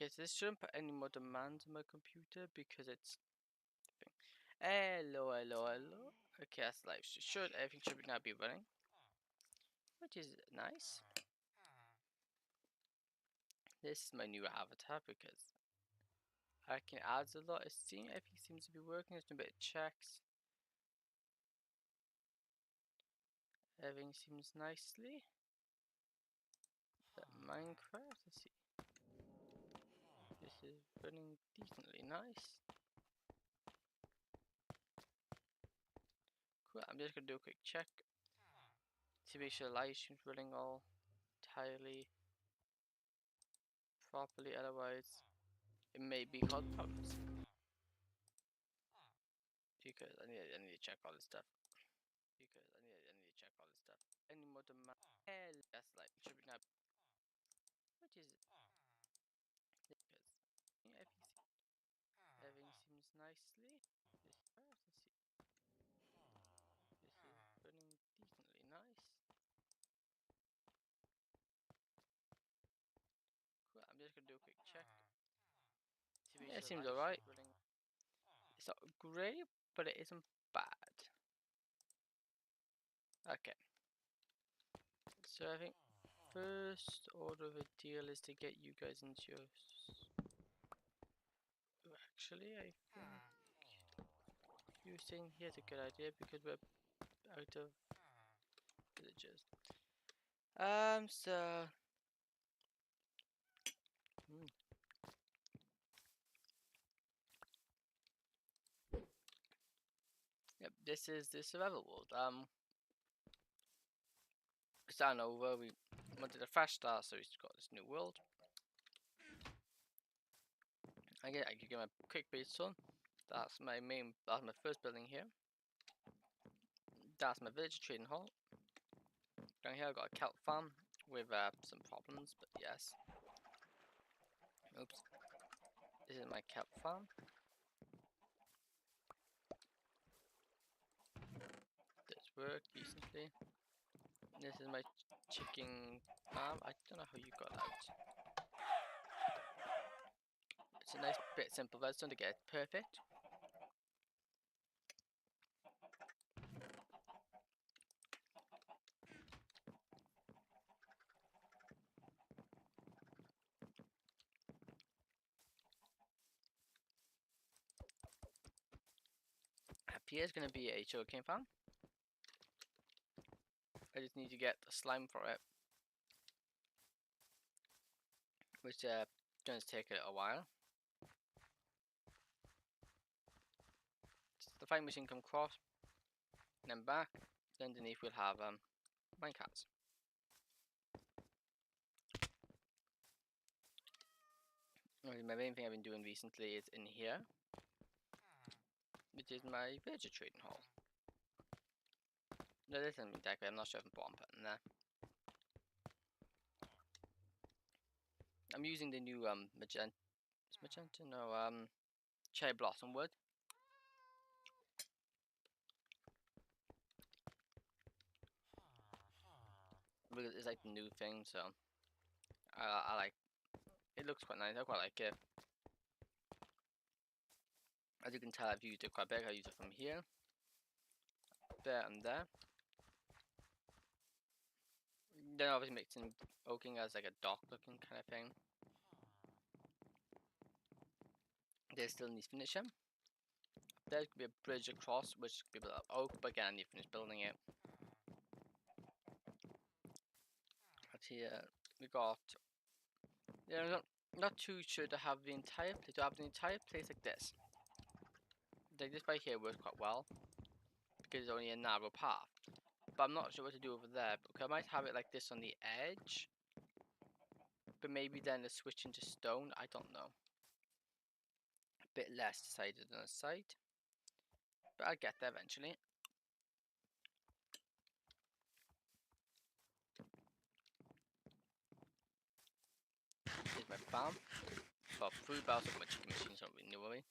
Okay, so this shouldn't put any more demands on my computer because it's... Hello. Okay, that's live. Everything should now be running, which is nice. This is my new avatar because I can add a lot. Everything seems to be working. There's a bit of checks. Everything seems nicely. Minecraft, let's see. This is running decently nice. Cool. I'm just gonna do a quick check to make sure the live stream's running all entirely properly. Otherwise, it may be cause problems. Because I need to check all this stuff. Any more demand? That's like should be now, which is because everything seems nicely. Let's see. This is running decently nice. Cool. I'm just gonna do a quick check. Yeah, it seems alright. It's not great, but it isn't bad. Okay. So I think first order of a deal is to get you guys into your... Actually, I think you staying here is a good idea because we're out of villagers. So... Yep, this is the survival world. Starting over, we wanted a fresh start, so we've got this new world. I can give my quick base on. That's my first building here. That's my village trading hall. Down here I've got a kelp farm with some problems, but yes. Oops. This is my kelp farm. This worked decently. This is my chicken farm. I don't know how you got out. It's a nice bit simple redstone to get it perfect. Up here is going to be a sugarcane farm. I just need to get the slime for it, which going to take a little while. The flying machine come across, and then back. Then underneath we'll have minecarts. My main thing I've been doing recently is in here, which is my villager trading hall. No, this hasn't been decorated. I'm not sure if I'm putting there. I'm using the new magenta. No, cherry blossom wood. It's like the new thing, so I like. It looks quite nice. I quite like it. As you can tell, I've used it quite big. I use it from here, there, and there. Then obviously mixing oaking as like a dock looking kind of thing. There still needs finishing. There could be a bridge across, which could be built of oak, but again, you finish building it. But here we got. Yeah, not too sure to have the entire place. To have the entire place like this. Like this right here works quite well because it's only a narrow path. But I'm not sure what to do over there because I might have it like this on the edge. But maybe then the switch into stone. I don't know. A bit less sided than a side. But I'll get there eventually. Here's my farm. Got 3 barrels of my chicken machines don't really worry.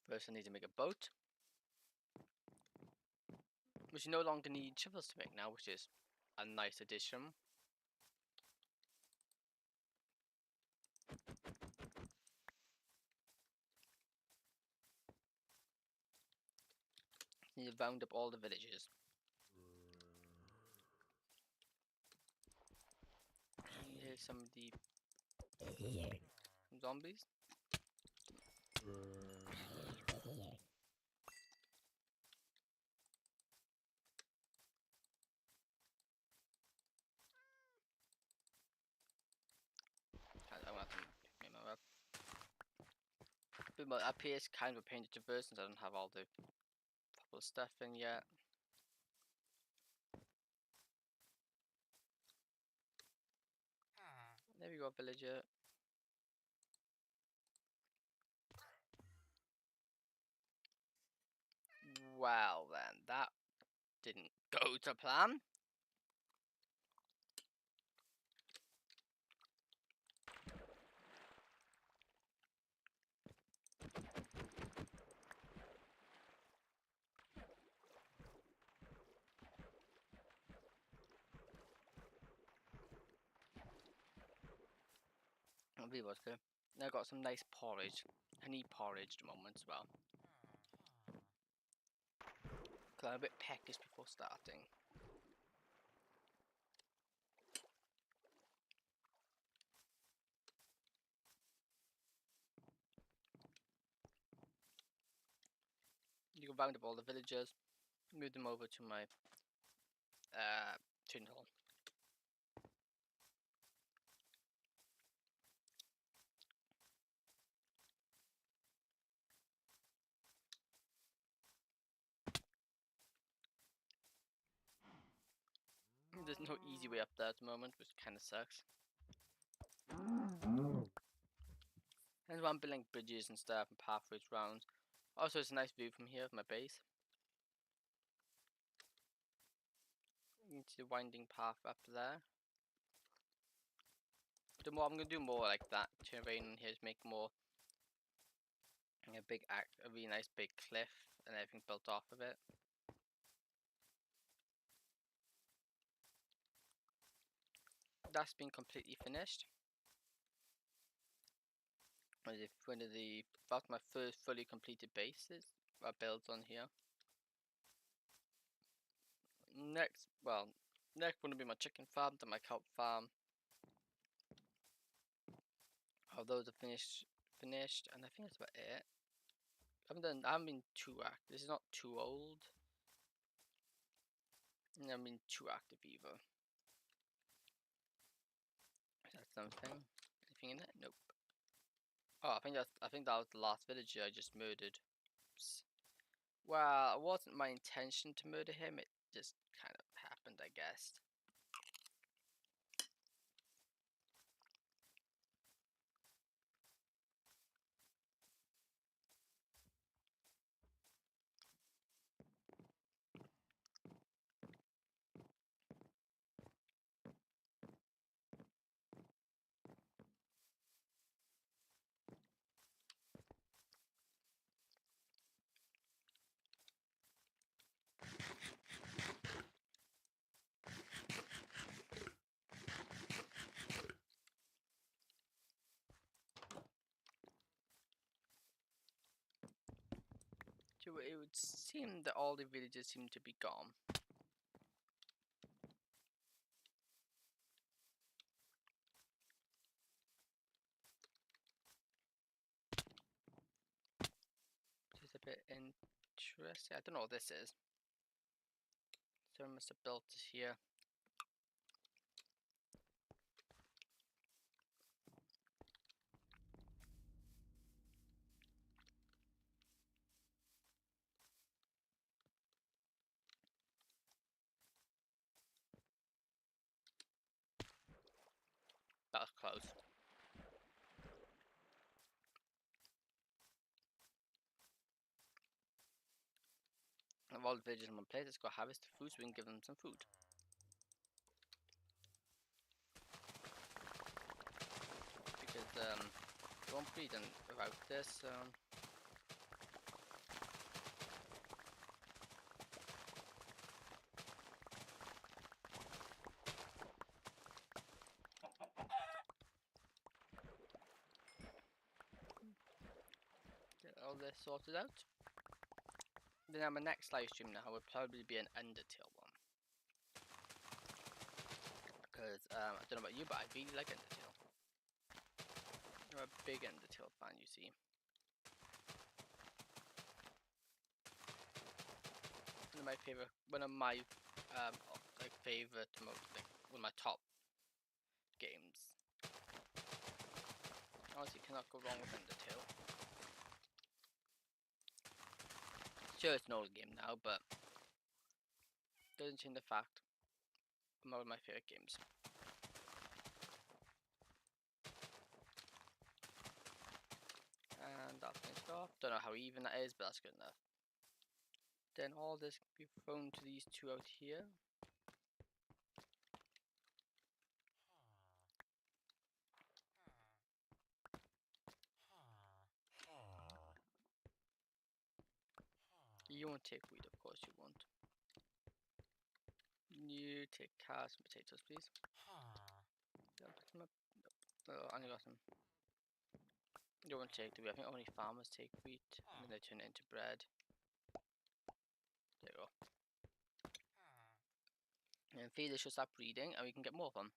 First I need to make a boat. Which you no longer need shovels to make now, which is a nice addition. Need to round up all the villagers. Here's some of the zombies. I'm gonna have to make my map. But my up here is kind of a pain to traverse since I don't have all the proper stuff in yet. There we go, villager. Well then, that didn't go to plan. I'll be able to. I got some nice porridge, honey porridge at the moment as well. Cause I'm a bit peckish before starting. You can round up all the villagers, move them over to my tin hall. There's no easy way up there at the moment, which kind of sucks. And I'm building bridges and stuff and pathways round. Also, it's a nice view from here of my base. Into the winding path up there. The more I'm gonna do more like that terrain in here, is make more a really nice big cliff and everything built off of it. That's been completely finished. That's my first fully completed bases I built on here. Next one will be my chicken farm, then my kelp farm. All those are finished, and I think that's about it. I haven't been too active. This is not too old. I haven't been too active either. Is that something? Anything in it? Nope. Oh, I think that was the last villager I just murdered. Oops. Well, it wasn't my intention to murder him. It just kind of happened, I guess. So it would seem that all the villagers seem to be gone. Which is a bit interesting. I don't know what this is. Someone must have built it here. That was close. Of all the villagers in one place, let's go harvest the food so we can give them some food. Because they won't breed without this. Get all this sorted out. Then my next live stream now would probably be an Undertale one. Because I don't know about you, but I really like Undertale. I'm a big Undertale fan, you see. One of my like favorite, most like one of my top games. Honestly, cannot go wrong with Undertale. Sure, it's an old game now, but doesn't change the fact I'm one of my favorite games. And that's finished off. Don't know how even that is, but that's good enough. Then all this can be thrown to these two out here. You won't take wheat, of course you won't. You take carrots and potatoes, please. Yeah, put them up. Oh, I only got them. You won't take the wheat. I think only farmers take wheat, and then they turn it into bread. There you go. And feeders should start breeding, and we can get more of them.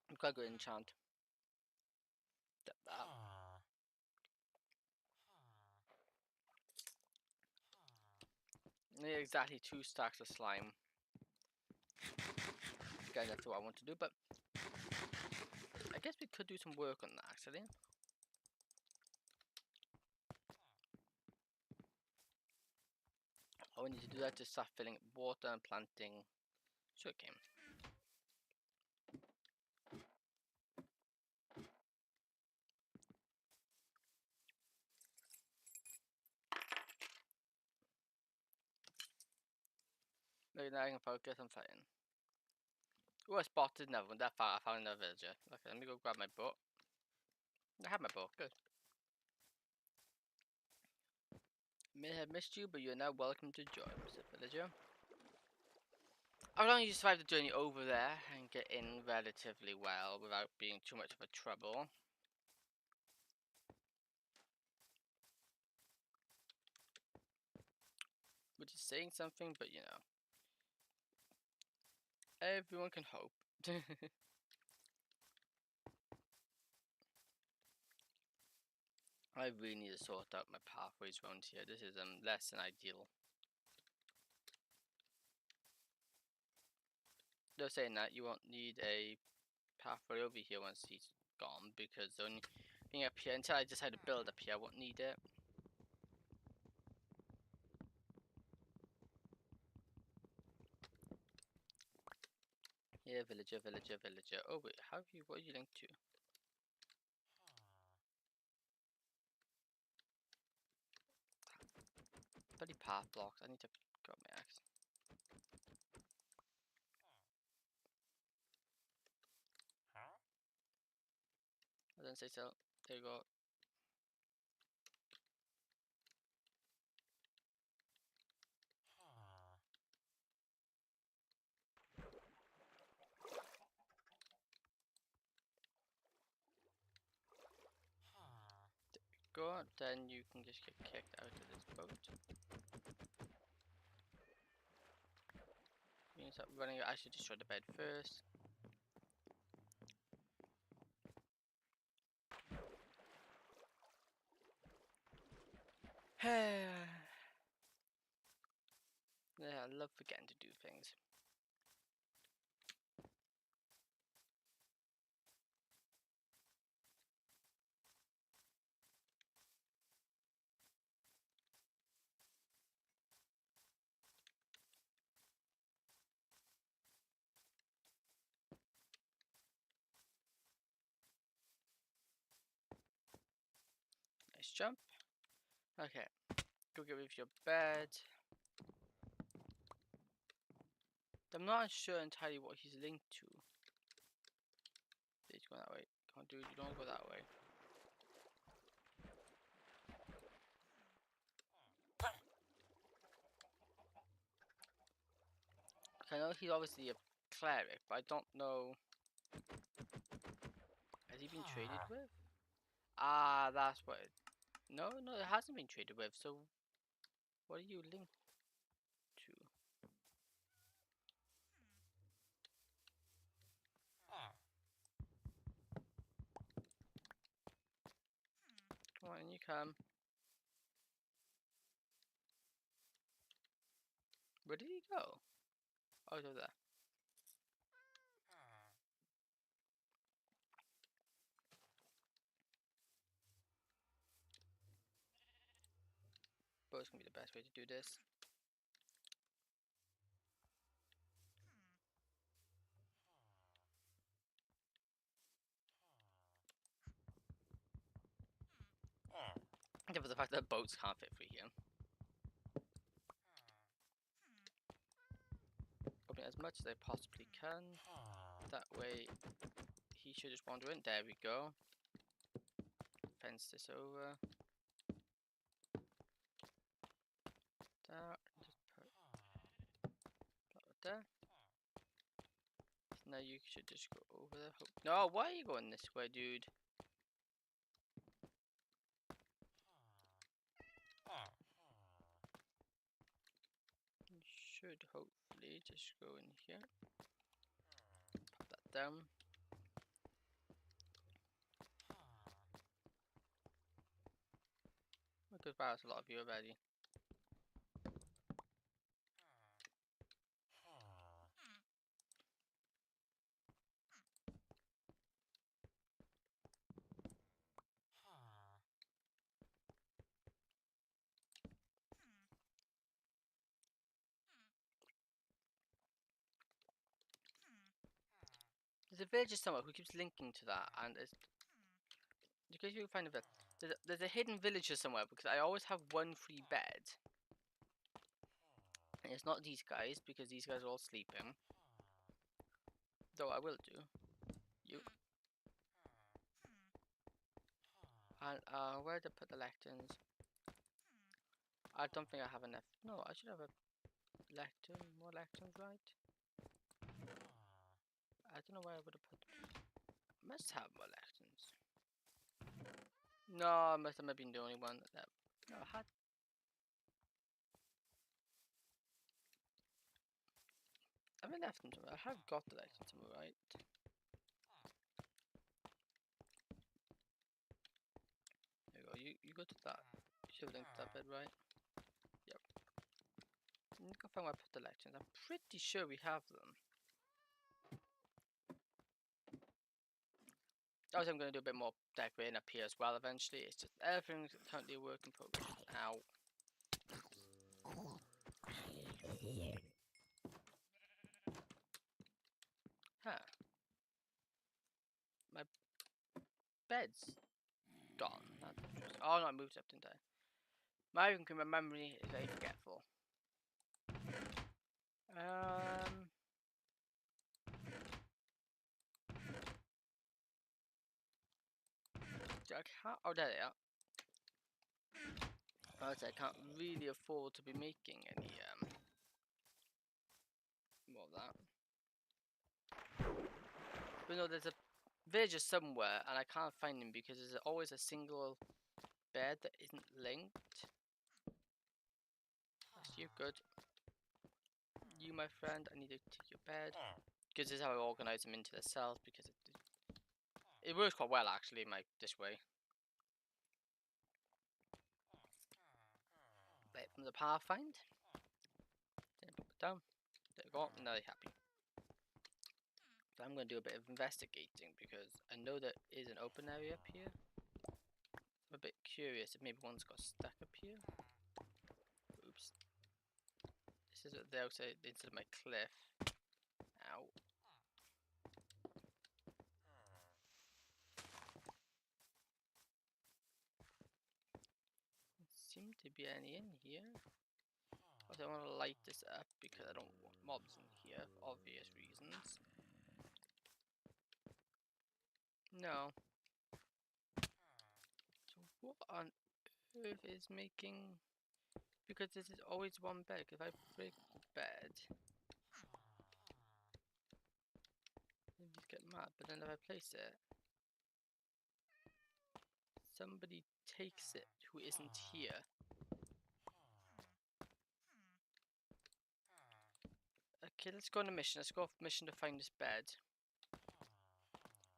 I'm quite good enchant. That. Yeah, exactly 2 stacks of slime. Guys, that's what I want to do, but I guess we could do some work on that actually. All we need to do that is start filling water and planting sugarcane. Maybe now I can focus on fighting. Oh, I spotted another one. That far, I found another villager. Okay, let me go grab my bow. I have my bow. Good. May have missed you, but you are now welcome to join, Mr. Villager. As long as you survive the journey over there and get in relatively well without being too much of a trouble. Which is saying something, but you know. Everyone can hope. I really need to sort out my pathways around here. This is less than ideal. Though saying that, you won't need a pathway over here once he's gone, because the only thing up here, until I decide to build up here, I won't need it. Yeah, villager, villager, villager. Oh wait, what are you linked to? Bloody path blocks. I need to grab my axe. I didn't say so. There you go. Go, then you can just get kicked out of this boat. You can start running. I should destroy the bed first. Yeah, I love forgetting to do things. Nice jump. Okay, go get with your bed. I'm not sure entirely what he's linked to. He's going that way. Can't do it. You don't go that way. I know he's obviously a cleric, but I don't know. Has he been traded with? Ah, that's what. No, it hasn't been traded with. So, what are you linked to? Come on, you come. Where did he go? Oh, he's over there. But it's gonna be the best way to do this. Except for the fact that boats can't fit through here. Open it as much as I possibly can. That way, he should just wander in. There we go. Fence this over. There. Just put that there. Now you should just go over there. No, why are you going this way, dude? You should hopefully just go in here. Pop that down. Because wow, that's a lot of you already. There's a villager somewhere who keeps linking to that, and it's because you find a bit. There's a hidden villager somewhere because I always have one free bed. And it's not these guys because these guys are all sleeping. Though I will do. You. And where did I put the lecterns? I don't think I have enough. No, I should have a lectern. More lecterns, right? I don't know where I would have put. I must have more lecterns. No, I must have been the only one that. No, I had. I haven't left them somewhere. I have got the lectern somewhere, right? There you go. You go to that. You should have linked to that bed, right? Yep. I can find where I put the lecterns. I'm pretty sure we have them. Obviously, I'm going to do a bit more decorating up here as well eventually. It's just everything's currently a work in progress. Ow. Huh. My bed's gone. That's interesting. Oh no, I moved up, didn't I? My memory is very forgetful. I can't. Oh, there they are. I can't really afford to be making any more of that. But no, there's a villager somewhere, and I can't find him because there's always a single bed that isn't linked. That's you, good. You, my friend, I need to take your bed. Because this is how I organize them into the cells, because it works quite well actually, this way. the power find. Then put it down. There we go. Now they're happy. So I'm going to do a bit of investigating because I know there is an open area up here. I'm a bit curious if maybe one's got stuck up here. Oops. This is the outside instead of my cliff. Ow. Doesn't seem to be any in here. Also, I want to light this up because I don't want mobs in here for obvious reasons. No. So what on earth is making... Because this is always one bed. If I break the bed... Then you get mad. But then if I place it... Somebody takes it who isn't here. Okay, let's go on a mission. Let's go off mission to find this bed.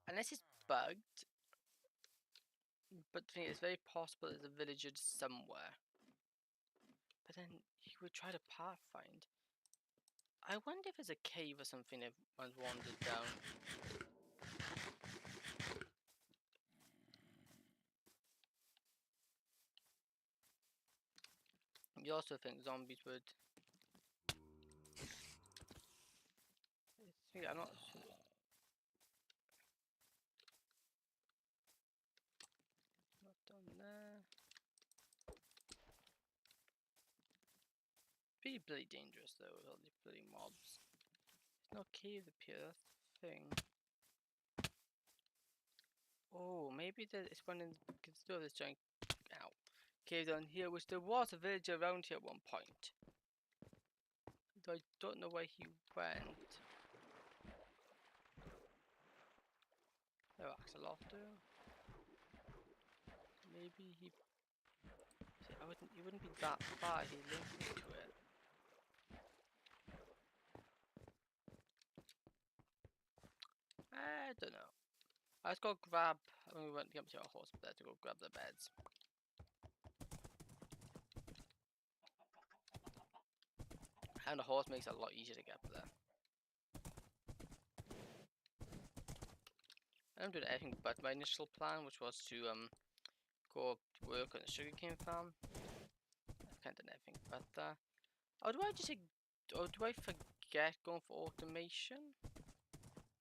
Unless it's bugged. But the thing is, it's very possible there's a villager somewhere. But then he would try to pathfind. I wonder if there's a cave or something if one's wandered down. You also think zombies would... I'm not sure. Not done there. Pretty bloody dangerous though with all these bloody mobs. There's no cave up here, that's the thing. Oh, maybe it's one in the this giant cave down here, which there was a villager around here at one point. Though I don't know where he went. Oh, axolotl. Maybe he... He wouldn't be that far, he linked me to it. I don't know. Let's go grab... we went to get our horse there to go grab the beds. And the horse makes it a lot easier to get up there. I'm doing everything but my initial plan, which was to go to work on the sugarcane farm. I've kind of done everything but that. Or do I just... Or do I forget going for automation?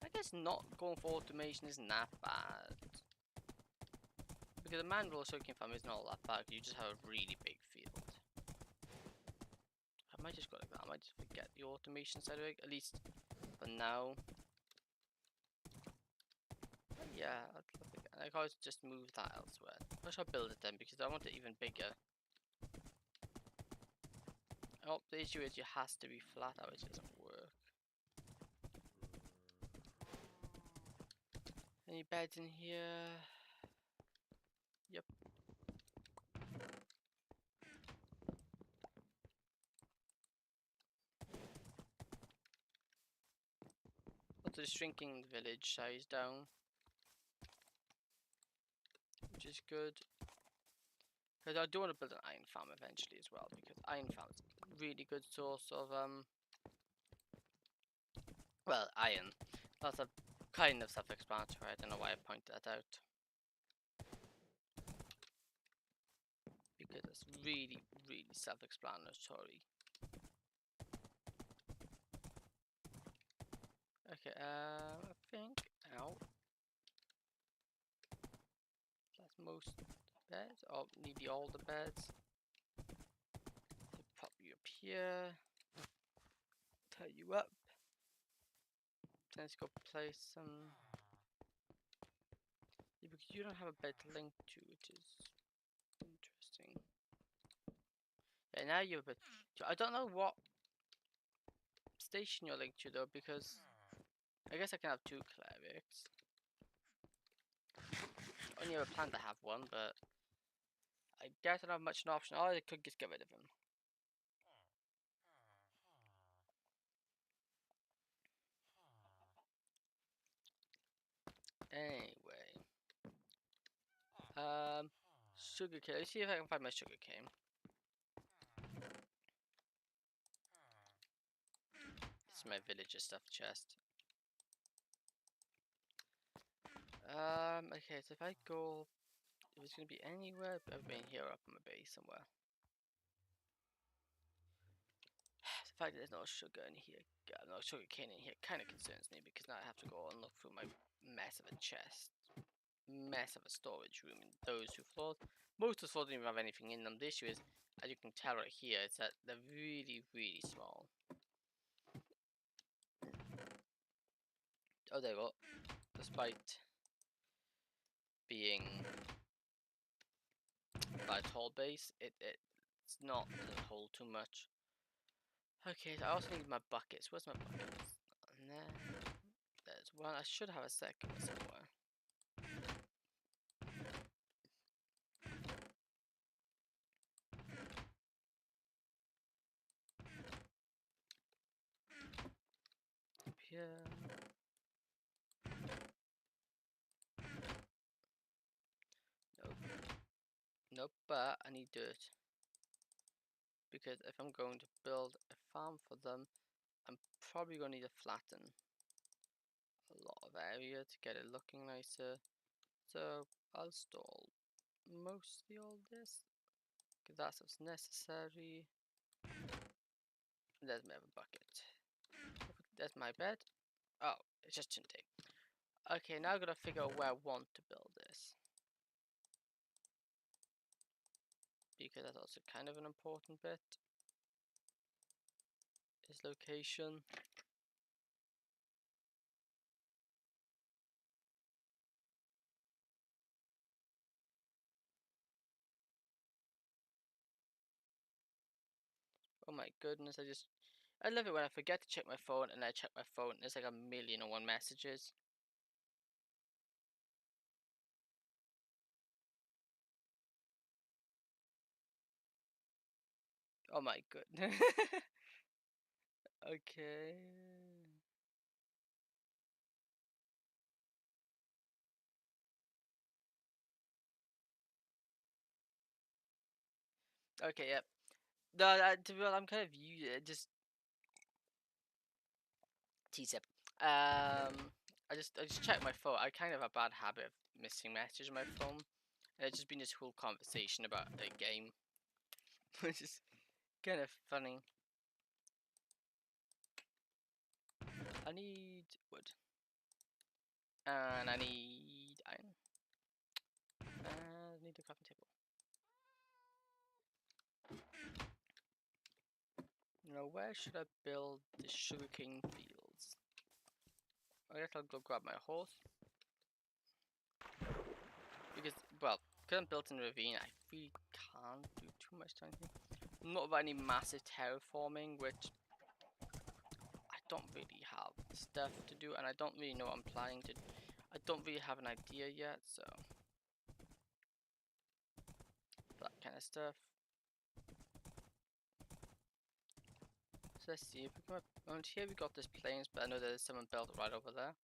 I guess not going for automation isn't that bad. Because a manual sugarcane farm is not all that bad, you just have a really big field. I might just go like that, I might just forget the automation side of it, at least for now. But yeah, I can always just move that elsewhere. I should build it then because I want it even bigger. Oh, the issue is it has to be flat, otherwise it doesn't work. Any beds in here? Yep. Also shrinking the village size down, which is good. Because I do want to build an iron farm eventually as well, because iron farm is a really good source of well, iron. That's a kind of self-explanatory. I don't know why I pointed that out. Because it's really, really self-explanatory. Okay, I think out. That's most beds. Oh, need all the beds. So pop you up here. Tie you up. Let's go place some. Yeah, because you don't have a bed to link to, which is interesting. Yeah, now you have a bed. I don't know what station you're linked to though, because I guess I can have 2 clerics. I only have a plan to have one, but I guess I don't have much an option. Oh, I could just get rid of him. Anyway, sugarcane. Let's see if I can find my sugarcane. is my villager stuff chest. Okay, so if I go, if it's gonna be anywhere, I've been here up on my base somewhere. The fact that there's no sugar in here, no sugar cane in here, kind of concerns me because now I have to go and look through my mess of a chest, mess of a storage room in those 2 floors. Most of the floors don't even have anything in them. The issue is, as you can tell right here, is that they're really, really small. Oh, there you go. Despite being a tall base, it's not going to hold too much. Okay, so I also need my buckets. Where's my buckets? And there's one. I should have a second one somewhere. Up here. Nope. Nope, but I need dirt. Because if I'm going to build a farm for them, I'm probably going to need to flatten a lot of area to get it looking nicer. So I'll stall mostly all this, because that's what's necessary. There's my other bucket. There's my bed. Oh, it's just too big. Okay, now I've got to figure out where I want to build this. Because that's also kind of an important bit. Is location. Oh my goodness, I love it when I forget to check my phone and I check my phone and there's like 1,000,001 messages. Oh my goodness. Okay. Okay, yep. No, to be honest, I'm kind of just tease it. I just check my phone. I kind of have a bad habit of missing messages on my phone. And it's just been this whole conversation about a game, which is kind of funny. I need wood. And I need iron. And I need a crafting table. Now, where should I build the sugarcane fields? I guess I'll go grab my horse. Because, well, because I'm built in a ravine, I really can't do too much time here. Not about any massive terraforming, which I don't really have stuff to do, and I don't really know what I'm planning to. I don't really have an idea yet, so that kind of stuff. So let's see if we come up. And here we got this plains, but I know there's someone built right over there.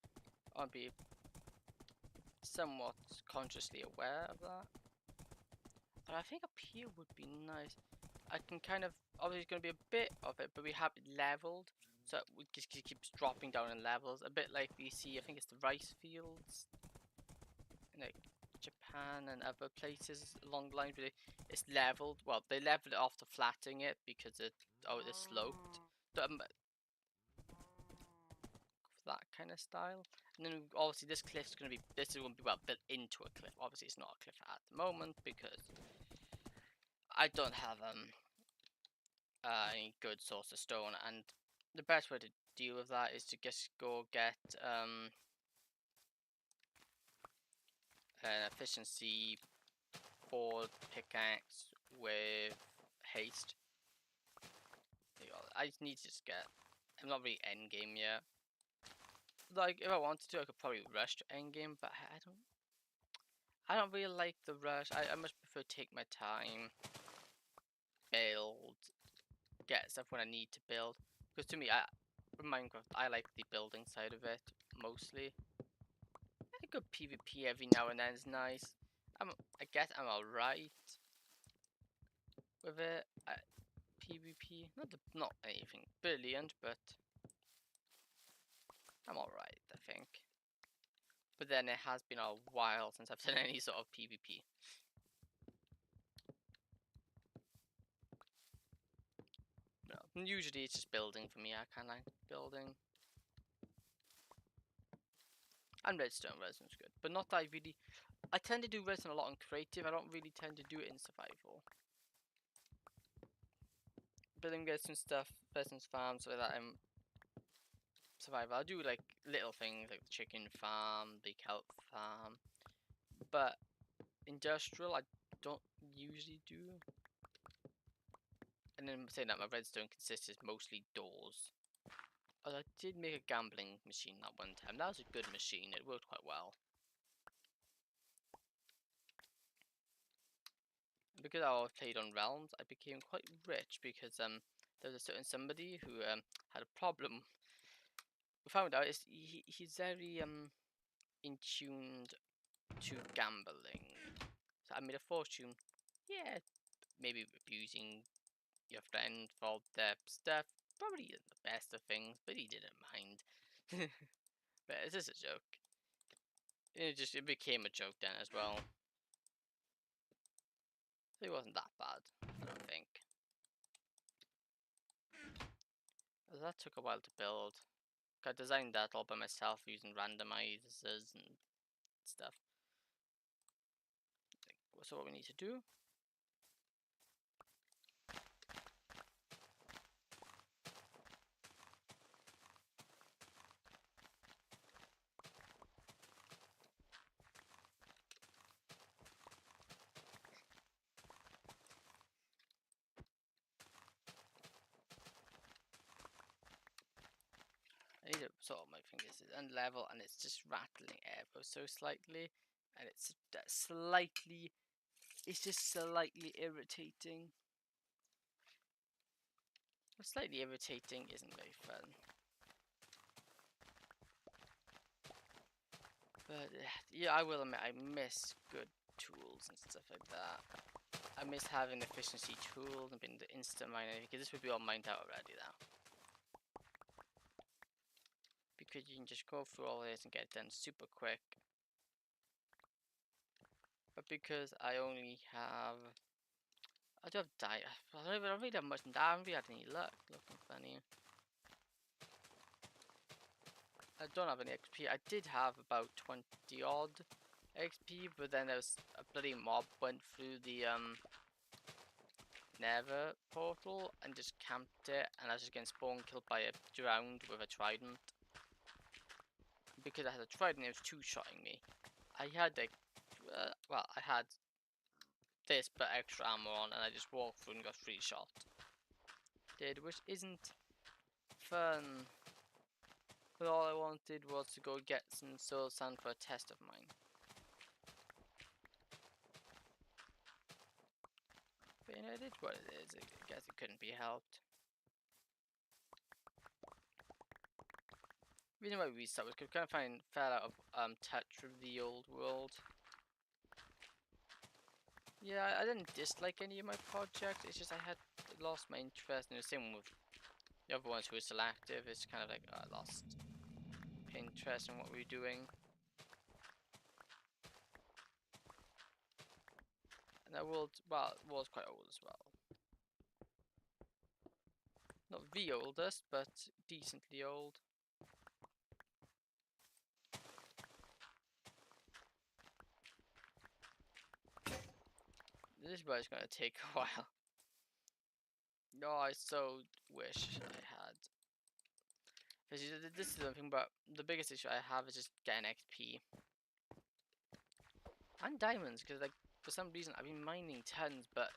I'll be somewhat consciously aware of that. But I think up here would be nice. I can kind of, obviously it's going to be a bit of it, but we have it leveled. So it just keeps dropping down in levels. A bit like we see, I think it's the rice fields in like Japan and other places along the lines where it's leveled. Well, they leveled it after flattening it because it's sloped. But, that kind of style. And then obviously this cliff's going to be, this is going to be well built into a cliff. Obviously it's not a cliff at the moment because I don't have any good source of stone, and the best way to deal with that is to just go get an efficiency 4 pickaxe with haste. I just need to just get, I'm not really endgame yet. Like if I wanted to I could probably rush to endgame, but I don't really like the rush. I much prefer take my time, build, get stuff when I need to build. Because to me, Minecraft, I like the building side of it mostly. A good PvP every now and then is nice. I guess I'm alright with it. PvP, not anything brilliant, but I'm alright, I think. But then it has been a while since I've done any sort of PvP. No, usually it's just building for me. I kind of like building. And redstone. Redstone's good. But not that I really... I tend to do redstone a lot in creative. I don't really tend to do it in survival. Building redstone stuff, redstone farms, so that I'm survival. I'll do like little things like the chicken farm, big kelp farm. But industrial, I don't usually do. And then saying that my redstone consists mostly doors. Oh, I did make a gambling machine that one time. That was a good machine. It worked quite well. Because I always played on realms, I became quite rich because there was a certain somebody who had a problem. We found out he's very in tuned to gambling. So I made a fortune. Yeah, maybe abusing your friend for their stuff. Probably isn't the best of things, but he didn't mind. But it's just a joke. It became a joke then as well. So it wasn't that bad, I don't think. That took a while to build. I designed that all by myself using randomizers and stuff. So what we need to do? I need to sort of my fingers and level, and it's just rattling ever so slightly, and it's just slightly irritating. Slightly irritating isn't very fun. But yeah, I will admit I miss good tools and stuff like that. I miss having efficiency tools and being the instant miner, because this would be all mined out already now. Because you can just go through all this and get it done super quick. But because I only have... I do have diet. I don't really have much. I haven't really had any luck looking funny. I don't have any XP. I did have about 20 odd XP, but then there was a bloody mob went through the Nether portal and just camped it, and I was just getting spawn killed by a drowned with a trident. Because I had a trident, it was two-shotting me. I had like, well, I had this but extra ammo on, and I just walked through and got 3 shot. Which isn't fun. But all I wanted was to go get some soul sand for a test of mine. But you know, it is what it is. I guess it couldn't be helped. The reason why we restarted was because we kind of fell out of touch with the old world. Yeah, I didn't dislike any of my projects. It's just I had lost my interest, and the same with the other ones who were still active. It's kind of like I lost interest in what we were doing. And that world, well, was quite old as well. Not the oldest, but decently old. This is going to take a while. No, I so wish I had. This is the thing, but the biggest issue I have is just getting XP. And diamonds, because like for some reason I've been mining tons, but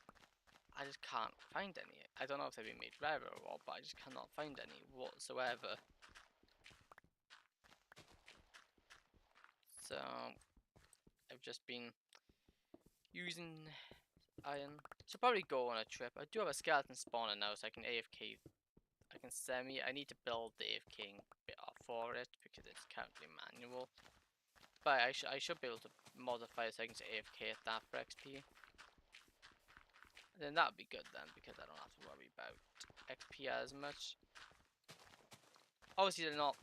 I just can't find any. I don't know if they've been made rarer or what, but I just cannot find any whatsoever. So I've just been using iron. Should probably go on a trip. I do have a skeleton spawner now, so I can AFK. I can semi. I need to build the AFK bit off for it because it's currently manual. But I should be able to modify it so I can AFK at that for XP. And then that would be good then, because I don't have to worry about XP as much. Obviously they're not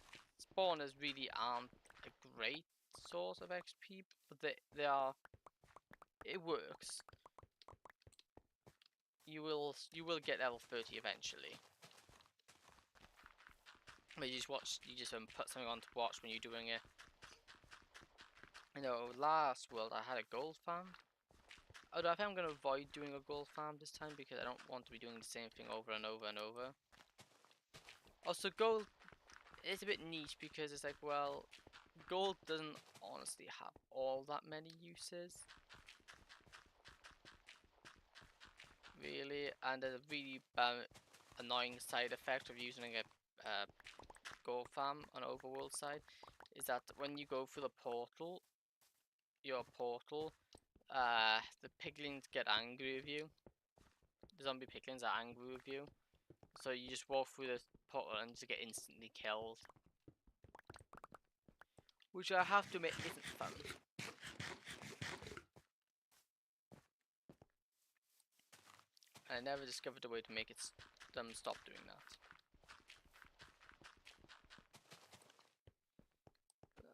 spawners really aren't a great source of XP, but they are. It works. You will get level 30 eventually. But you just put something on to watch when you're doing it. You know, last world I had a gold farm. Although I think I'm going to avoid doing a gold farm this time because I don't want to be doing the same thing over and over and over. Also, gold is a bit niche because it's like, well, gold doesn't honestly have all that many uses. Really, and there's a really annoying side effect of using a gold farm on overworld side is that when you go through the portal, your portal, the piglins get angry with you. The zombie piglins are angry with you, so you just walk through the portal and just get instantly killed, which I have to admit isn't fun. And I never discovered a way to make them stop doing that.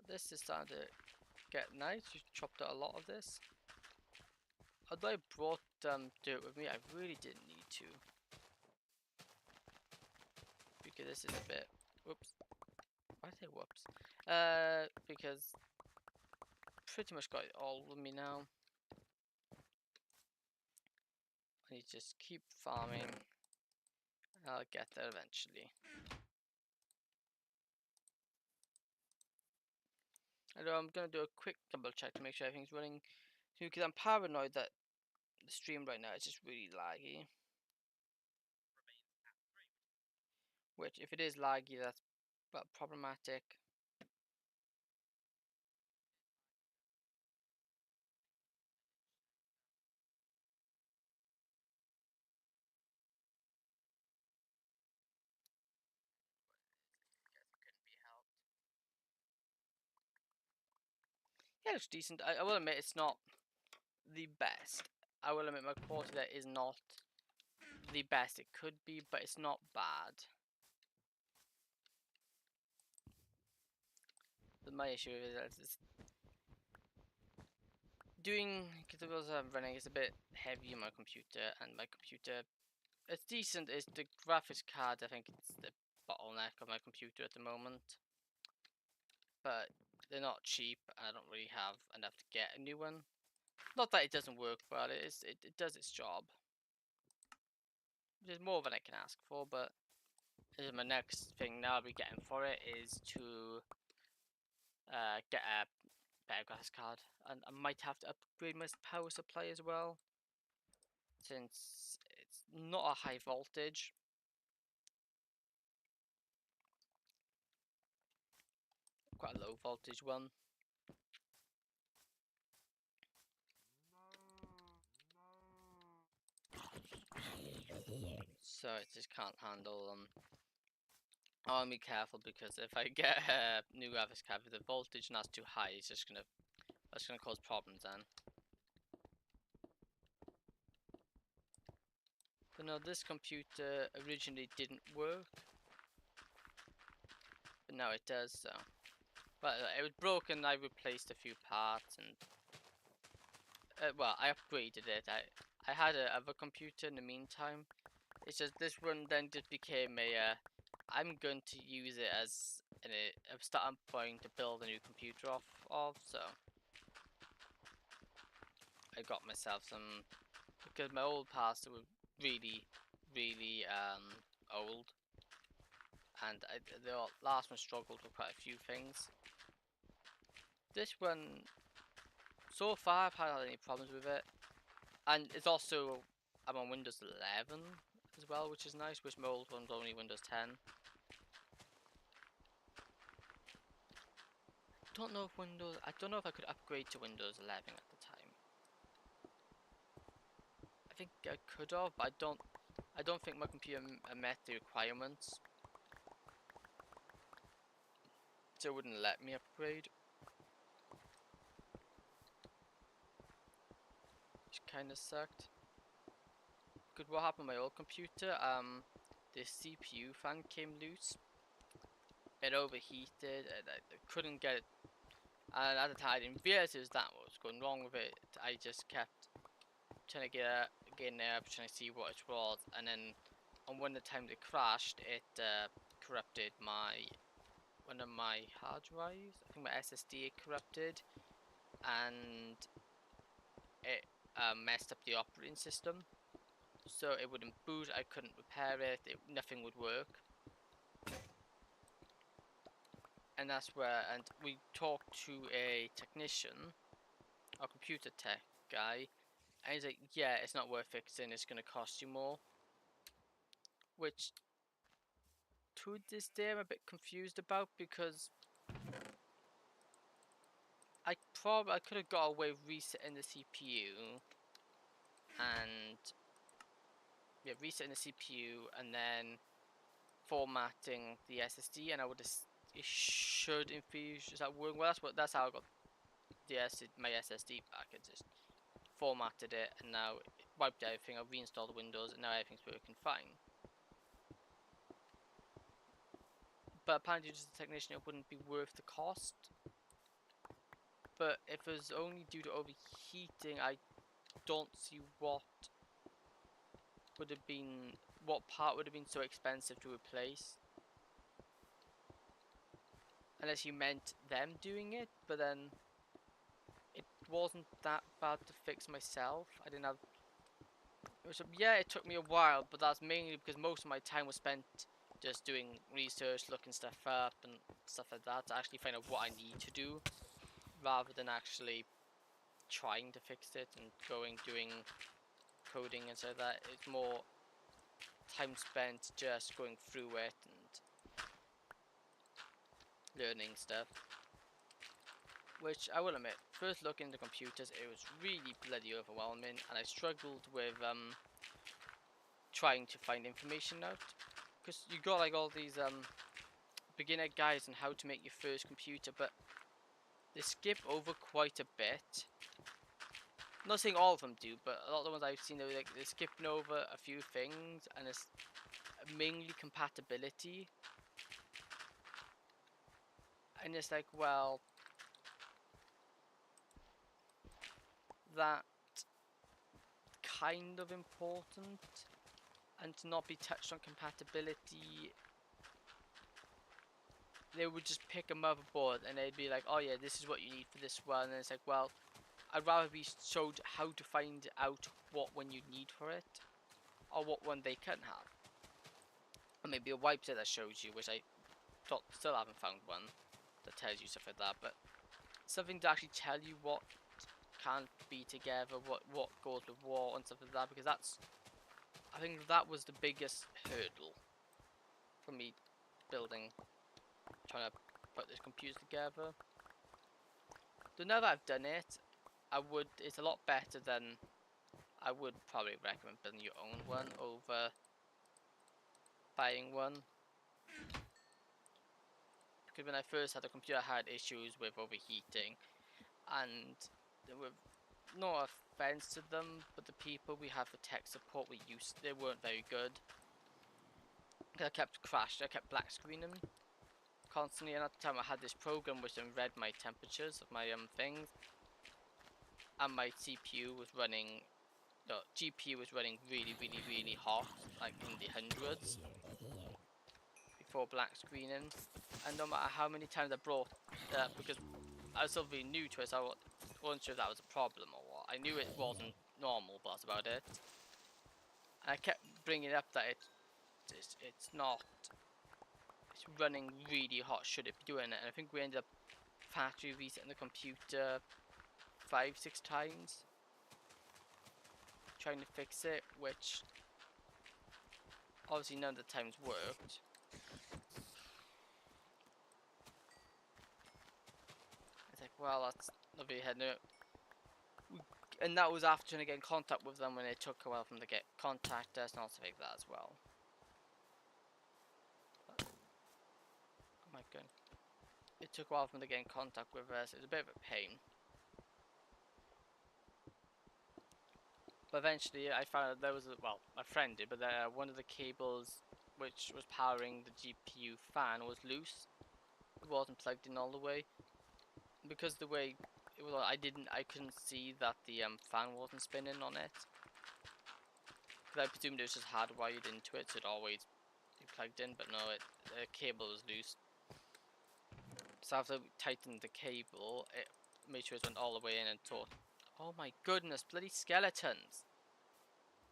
This is starting to get nice. You chopped out a lot of this. Although I brought dirt with me, I really didn't need to. Because this is a bit... Whoops. Why did I say whoops? Because... Pretty much got it all with me now. I need to just keep farming. And I'll get there eventually. Although I'm going to do a quick double check to make sure everything's running. Because I'm paranoid that the stream right now is just really laggy. Which, if it is laggy, that's problematic. Yeah, it's decent. I will admit it's not the best. I will admit my quality there is not the best it could be, but it's not bad. But my issue is that it's doing, because it was running, it's a bit heavy on my computer, and my computer, it's decent. It's the graphics card. I think it's the bottleneck of my computer at the moment. But they're not cheap, and I don't really have enough to get a new one. Not that it doesn't work, but it does its job. Which is more than I can ask for, but my next thing now I'll be getting for it is to get a better graphics card, and I might have to upgrade my power supply as well, since it's not a high voltage. Quite a low voltage one. So it just can't handle them. I want to be careful because if I get a new graphics card with the voltage and that's too high, that's gonna cause problems then. But no, this computer originally didn't work, but now it does. So, but it was broken. I replaced a few parts and well, I upgraded it. I had a other computer in the meantime. It's just this one then just became a. I'm going to use it as a starting point to build a new computer off of. So I got myself some, because my old parts were really, really old, and the last one struggled with quite a few things. This one, so far, I've had any problems with it, and it's also I'm on Windows 11 as well, which is nice. Which my old one's only Windows 10. I don't know if I could upgrade to Windows 11 at the time. I think I could have, but I don't think my computer met the requirements, so it wouldn't let me upgrade. Which kind of sucked. Because what happened with my old computer, the CPU fan came loose. it overheated and I couldn't get it. And at the time I didn't realize it was that what was going wrong with it. I just kept trying to get in there, trying to see what it was, and then on one of the times it crashed, it corrupted one of my hard drives. I think my SSD it corrupted, and it messed up the operating system, so it wouldn't boot. I couldn't repair it. Nothing would work. And that's where, and we talked to a technician, a computer tech guy, and he's like, yeah, it's not worth fixing, it's going to cost you more. Which, to this day, I'm a bit confused about, because I could have got away with resetting the CPU, and yeah, resetting the CPU, and then formatting the SSD, and I would have, it should in theory start working. Well, that's how I got my SSD back. It just formatted it, and now it wiped everything. I reinstalled Windows, and now everything's working fine. But apparently, just the technician, it wouldn't be worth the cost. But if it was only due to overheating, I don't see what part would have been so expensive to replace. Unless you meant them doing it, but then it wasn't that bad to fix myself. I didn't have. Yeah, it took me a while, but that's mainly because most of my time was spent just doing research, looking stuff up and stuff like that to actually find out what I need to do, rather than actually trying to fix it and doing coding and so that. It's more time spent just going through it and learning stuff. Which I will admit, first looking into computers, it was really bloody overwhelming, and I struggled with trying to find information out, because you got like all these beginner guides on how to make your first computer, but they skip over quite a bit. I'm not saying all of them do, but a lot of the ones I've seen, they're skipping over a few things, and it's mainly compatibility. And it's like, well, that kind of important, and to not be touched on compatibility, they would just pick a motherboard and they'd be like, oh yeah, this is what you need for this one, and it's like, well, I'd rather be showed how to find out what one you need for it, or what one they can have. Or maybe a website that shows you, which I still haven't found one that tells you stuff like that, but something to actually tell you what can't be together, what goes with what and stuff like that, because I think that was the biggest hurdle for me trying to put this computer together. So now that I've done it, it's a lot better than I would probably recommend building your own one over buying one. Because when I first had the computer, I had issues with overheating, and there were no offense to them, but the people we had for tech support they weren't very good. I kept crashing, I kept black screening constantly, and at the time I had this program which then read my temperatures of my things, and my CPU was running, no, GPU was running really hot, like in the hundreds, before black screening. And no matter how many times I brought that, because I was still really new to it, so I wasn't sure if that was a problem or what. I knew it wasn't normal, but that's about it. And I kept bringing up that it's not, it's running really hot, should it be doing it? And I think we ended up factory resetting the computer 5-6 times trying to fix it, which obviously none of the times worked. It's like, well, that's not really heading out. And that was after trying to get in contact with them when it took a while for them to contact us and also like that as well. But, oh my god. It took a while for them to get in contact with us. It was a bit of a pain. But eventually I found out there was well, my friend did, but one of the cables which was powering the GPU fan was loose. it wasn't plugged in all the way. Because the way it was, I couldn't see that the fan wasn't spinning on it. Because I presumed it was just hardwired into it, so it'd always be plugged in. But no, the cable was loose. So after we tightened the cable, it made sure it went all the way in and thought, oh my goodness, bloody skeletons!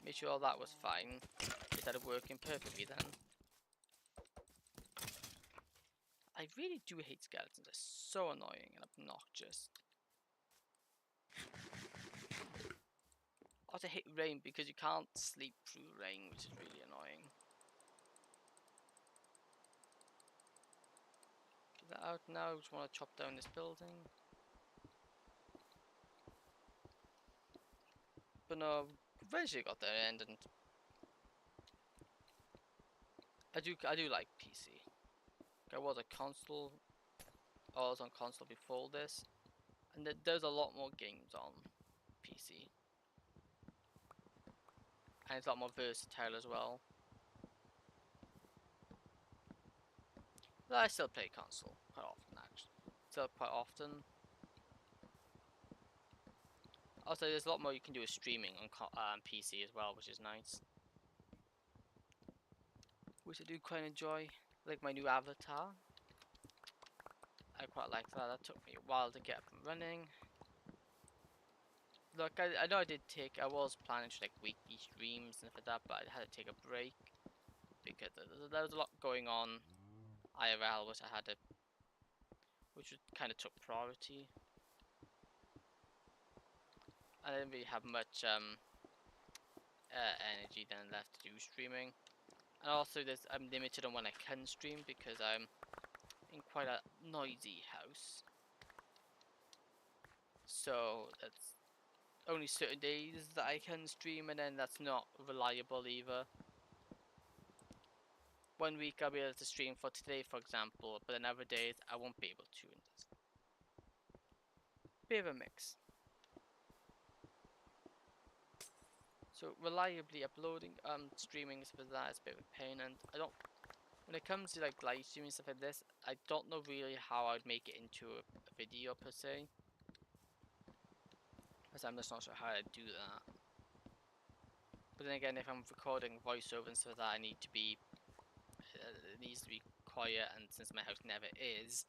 Made sure all that was fine. It started working perfectly then. I really do hate skeletons. They're so annoying and obnoxious. Also, I hate rain because you can't sleep through rain, which is really annoying. Get that out now. I just want to chop down this building. But no, eventually got their end, and I do like PC. I was a console. I was on console before this, and there's a lot more games on PC, and it's a lot more versatile as well. But I still play console quite often, actually. Still quite often. Also, there's a lot more you can do with streaming on PC as well, which is nice. Which I do quite enjoy. Like my new avatar. I quite like that. That took me a while to get up and running. Look, I know I was planning to like weekly streams and stuff like that, but I had to take a break because there was a lot going on IRL, which kind of took priority. I didn't really have much energy then left to do streaming, and also I'm limited on when I can stream because I'm in quite a noisy house, so that's only certain days that I can stream, and then that's not reliable either. One week I'll be able to stream for today, for example, but then other days I won't be able to. Bit of a mix. So reliably uploading, streaming for that is a bit of a pain, and I don't. When it comes to like live streaming stuff like this, I don't know really how I'd make it into a video per se, because I'm just not sure how I'd do that. But then again, if I'm recording voiceover and stuff like that, it needs to be quiet, and since my house never is,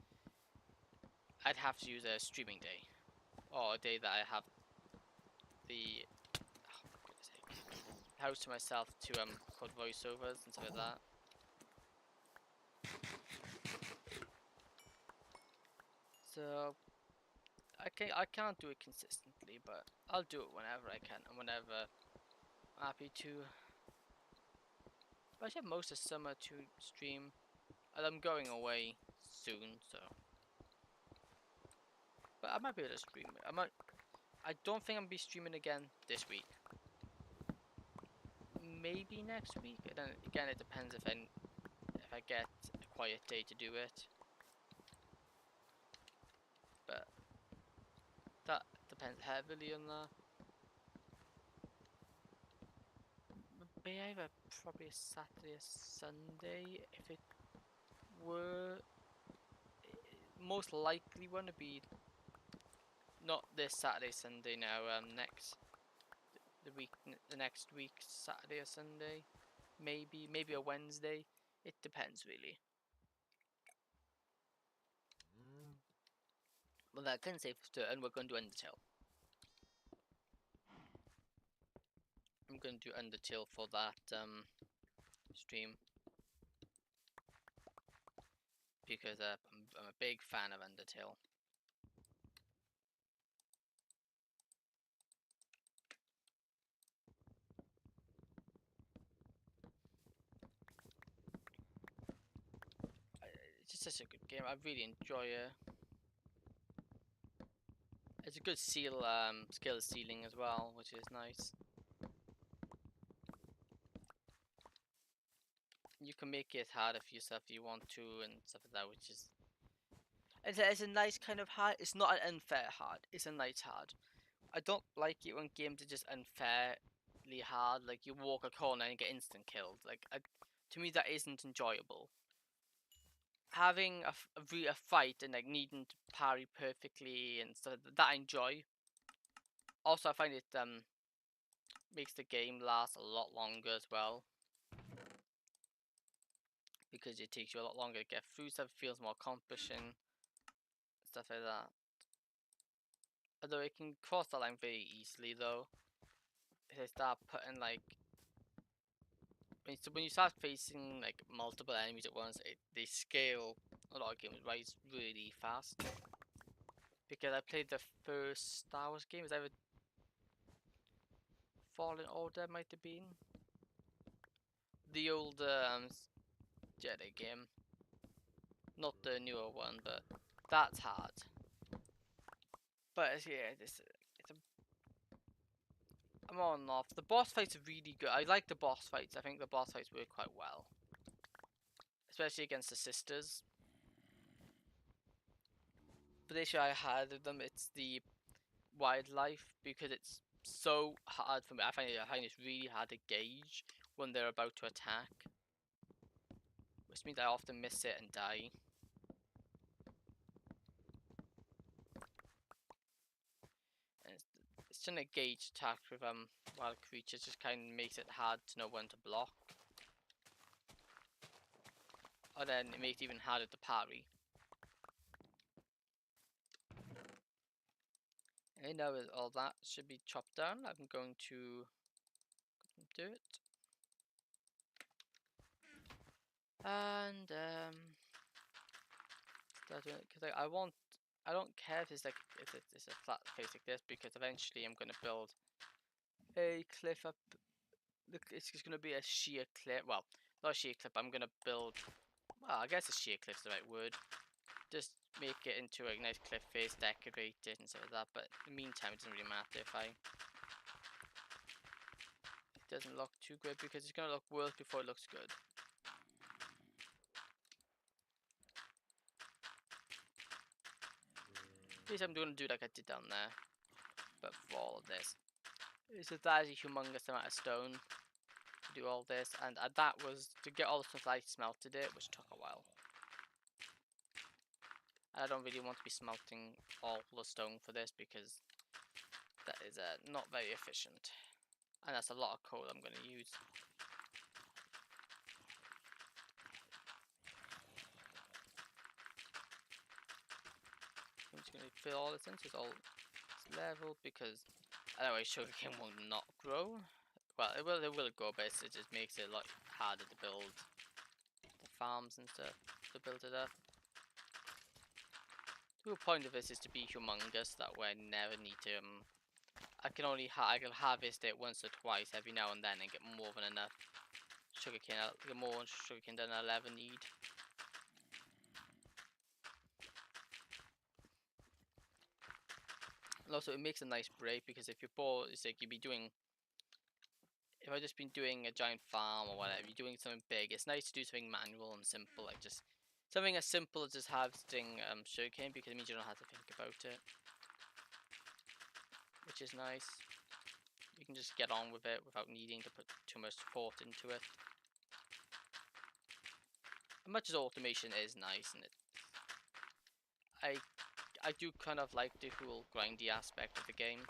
I'd have to use a streaming day, or a day that I have the house to myself to record voiceovers and stuff like that. So I can't do it consistently, but I'll do it whenever I can and whenever I'm happy to. But I should have most of summer to stream, and I'm going away soon, so. But I might be able to stream it. I don't think I'm gonna be streaming again this week. Maybe next week. And then again, it depends if I get a quiet day to do it. But that depends heavily on that. Maybe either probably a Saturday or Sunday. If it were most likely one to be not this Saturday Sunday now. The next week Saturday or Sunday. Maybe a Wednesday. It depends really. Well, that can say for certain we're going to do Undertale. I'm going to do Undertale for that stream because I'm a big fan of Undertale. It's just such a good game. I really enjoy it. It's a good skill ceiling as well, which is nice. You can make it harder for yourself if you want to and stuff like that, which is it's a nice kind of hard. It's not an unfair hard. It's a nice hard. I don't like it when games are just unfairly hard. Like you walk a corner and you get instant killed. To me that isn't enjoyable. having a fight and like needing to parry perfectly and stuff that I enjoy. Also, I find it makes the game last a lot longer as well, because it takes you a lot longer to get through stuff. It feels more accomplishing, stuff like that. Although it can cross the line very easily, though. If they start putting like when you start facing like multiple enemies at once, they scale a lot of games rise really fast. Because I played the first Star Wars game, is either Fallen Order might have been the old Jedi game, not the newer one, but that's hard. But yeah, I'm on and off. The boss fights are really good. I like the boss fights. I think the boss fights work quite well, especially against the sisters. But the issue I had with them, it's the wildlife, because it's so hard for me. I find it's really hard to gauge when they're about to attack, which means I often miss it and die. And it's trying to gauge attack with wild creatures just kind of makes it hard to know when to block, or then it makes it even harder to parry. And now with all that should be chopped down, I'm going to do it. And start doing it, because I don't care if it's like it's a flat face like this, because eventually I'm gonna build a cliff up. Look, it's just gonna be a sheer cliff. Well, not a sheer cliff. I'm gonna build. Well, I guess a sheer cliff's the right word. Just make it into a nice cliff face, decorate it and stuff like that. But in the meantime, it doesn't really matter if it doesn't look too good, because it's gonna look worse before it looks good. At I'm gonna do like I did down there, but for all of this. So that is a humongous amount of stone to do all this, and that was to get all the stuff I smelted it, which took a while. And I don't really want to be smelting all the stone for this, because that is not very efficient, and that's a lot of coal I'm going to use. I'm just going to fill all this in so it's all leveled, because otherwise sugarcane will not grow. Well, it will grow, but it just makes it a lot harder to build the farms and stuff, to build it up. The whole point of this is to be humongous, that way I never need to I can harvest it once or twice every now and then and get more than enough sugarcane. I'll get more sugarcane than I'll ever need. And also it makes a nice break, because if you're bored, it's like you'd be doing, if I've just been doing a giant farm or whatever, you're doing something big, it's nice to do something manual and simple, like just something as simple as just harvesting sugarcane, because it means you don't have to think about it, which is nice. You can just get on with it without needing to put too much thought into it. As much as automation is nice, and I do kind of like the whole grindy aspect of the game,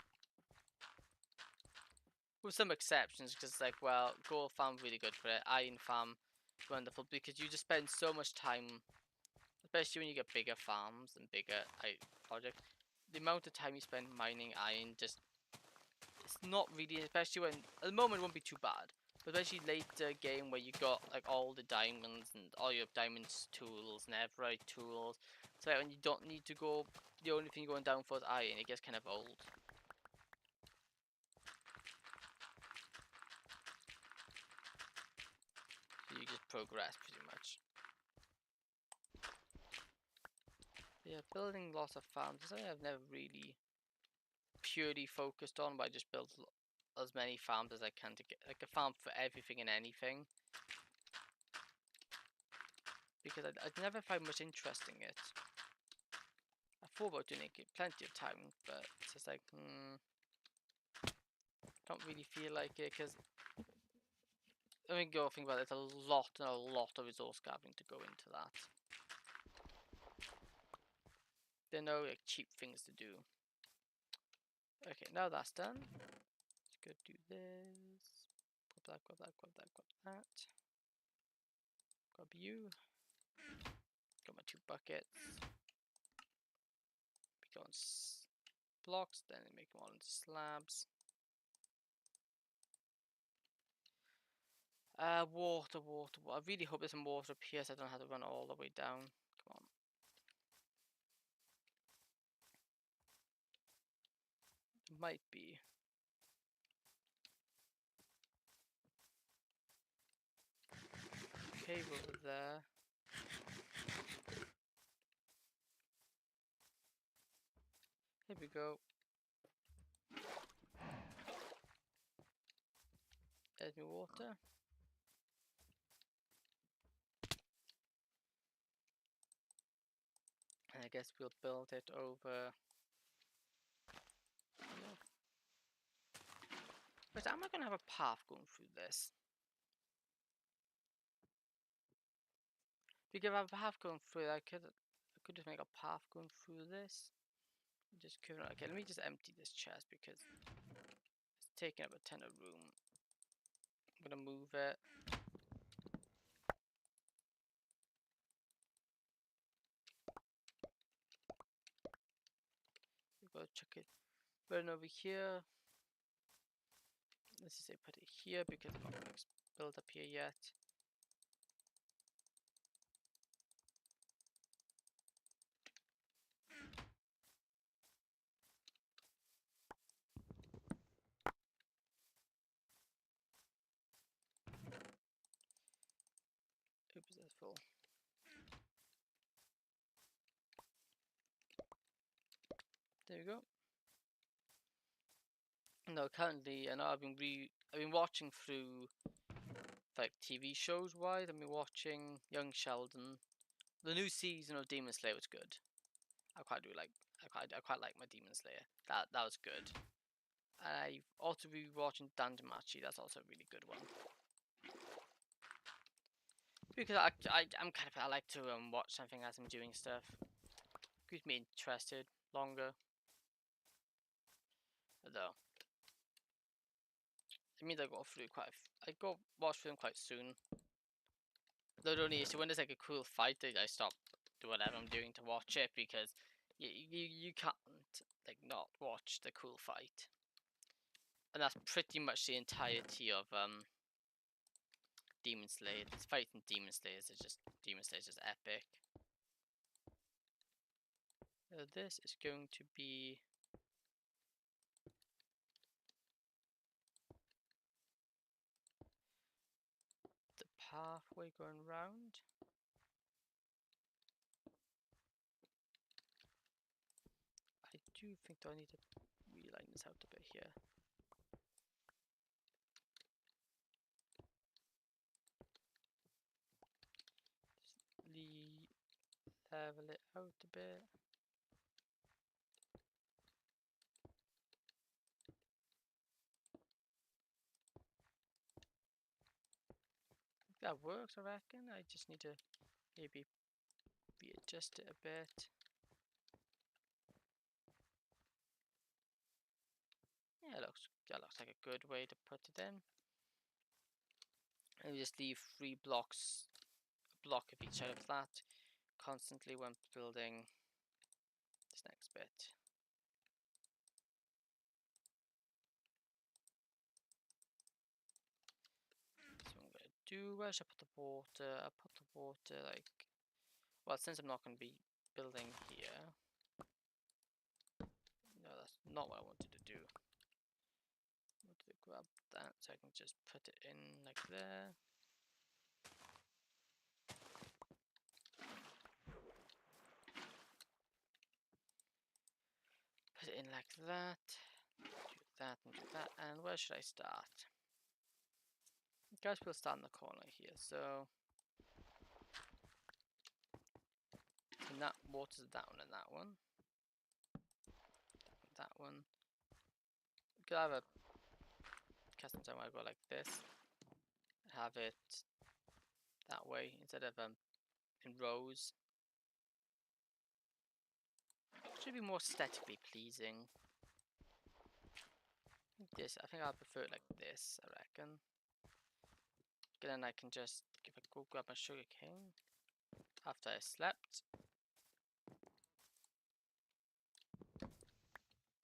with some exceptions, because it's like, well, gold farm really good for it, iron farm wonderful, because you just spend so much time, especially when you get bigger farms and bigger projects. The amount of time you spend mining iron, just it's not really, especially when at the moment it won't be too bad, but especially later game where you got like all the diamonds and all your diamonds tools and netherite tools, so when you don't need to go, the only thing you're going down for is iron, it gets kind of old. So you just progress pretty much. Yeah, building lots of farms is something I've never really purely focused on, but I just build as many farms as I can to get like a farm for everything and anything, because I'd never find much interest in it. I thought about doing it plenty of times, but it's just like, don't really feel like it, because I mean, go think about it, it's a lot and a lot of resource gathering to go into that. There are no like cheap things to do. Okay, now that's done. Let's go do this. Grab that, grab that, grab that, grab that. Grab you. Got my 2 buckets. Go on blocks, then make them all into slabs. Water. I really hope there's some water up here so I don't have to run all the way down. Come on. It might be. Cave over there. Here we go. There's my water. And I guess we'll build it over. But am I gonna have a path going through this? Because if I have a path going through, I could just make a path going through this. Just couldn't. Okay, let me just empty this chest because it's taking up a ton of room. I'm gonna move it. We've got to chuck it burn over here. Let's just say put it here because I'm not gonna build up here yet. Oops, that's full. There we go. No, currently, I know I've been watching through like TV shows wise. I've been watching Young Sheldon. The new season of Demon Slayer was good. I quite like my Demon Slayer. That was good. I've also been watching Danjamachi. That's also a really good one. Because I like to watch something as I'm doing stuff. Keeps me interested longer. Though it means I go watch them quite soon. Though the only issue when there's like a cool fight, I stop do whatever I'm doing to watch it because you can't like not watch the cool fight. And that's pretty much the entirety of Demon Slayer. This fight in Demon Slayer is just epic. This is going to be the pathway going round. I do think I need to reline this out a bit here. Just level it out a bit. That works, I reckon. I just need to maybe readjust it a bit. Yeah, that looks like a good way to put it in. And we just leave 3 blocks, a block of each side of that, constantly when building this next bit. So I'm gonna do, where should I put the water? I'll put the water like, well, since I'm not going to be building here. No, that's not what I wanted to do. I wanted to grab that so I can just put it in like there. Put it in like that. Do that and do that. And where should I start? Guys, we'll start in the corner here. So that water's down in that one. That one. Could have a custom zone where I go like this. Have it that way instead of in rows. should be more aesthetically pleasing. I think I prefer it like this, I reckon. Then I can just go grab my sugarcane after I slept.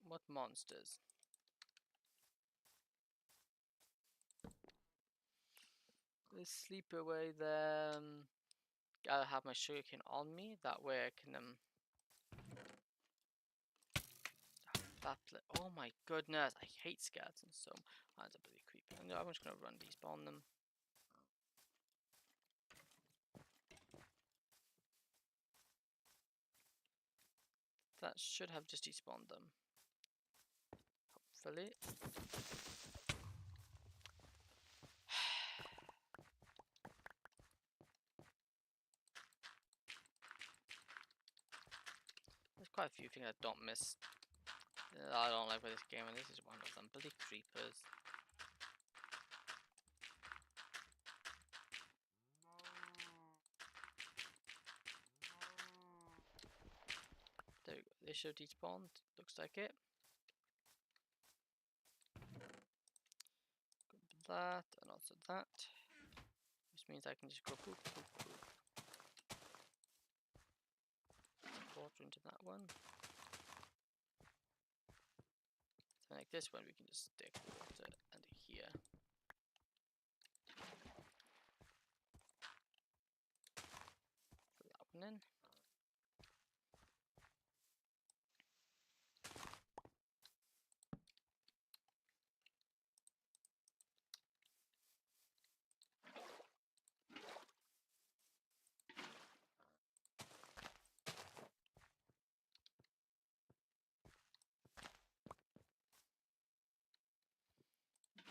What monsters? Let's sleep away then. Gotta have my sugarcane on me, that way I can oh my goodness, I hate skeletons so much. That's a bloody creeper. No, I'm just gonna run despawn them. That should have just despawned them. Hopefully. There's quite a few things I don't miss. I don't like about this game, and this is one of them. Bloody creepers. There we go. They should have despawned. Looks like it. That, and also that. Which means I can just go boop, boop, boop. Water into that one. So like this one, we can just stick water under here. Put that one in.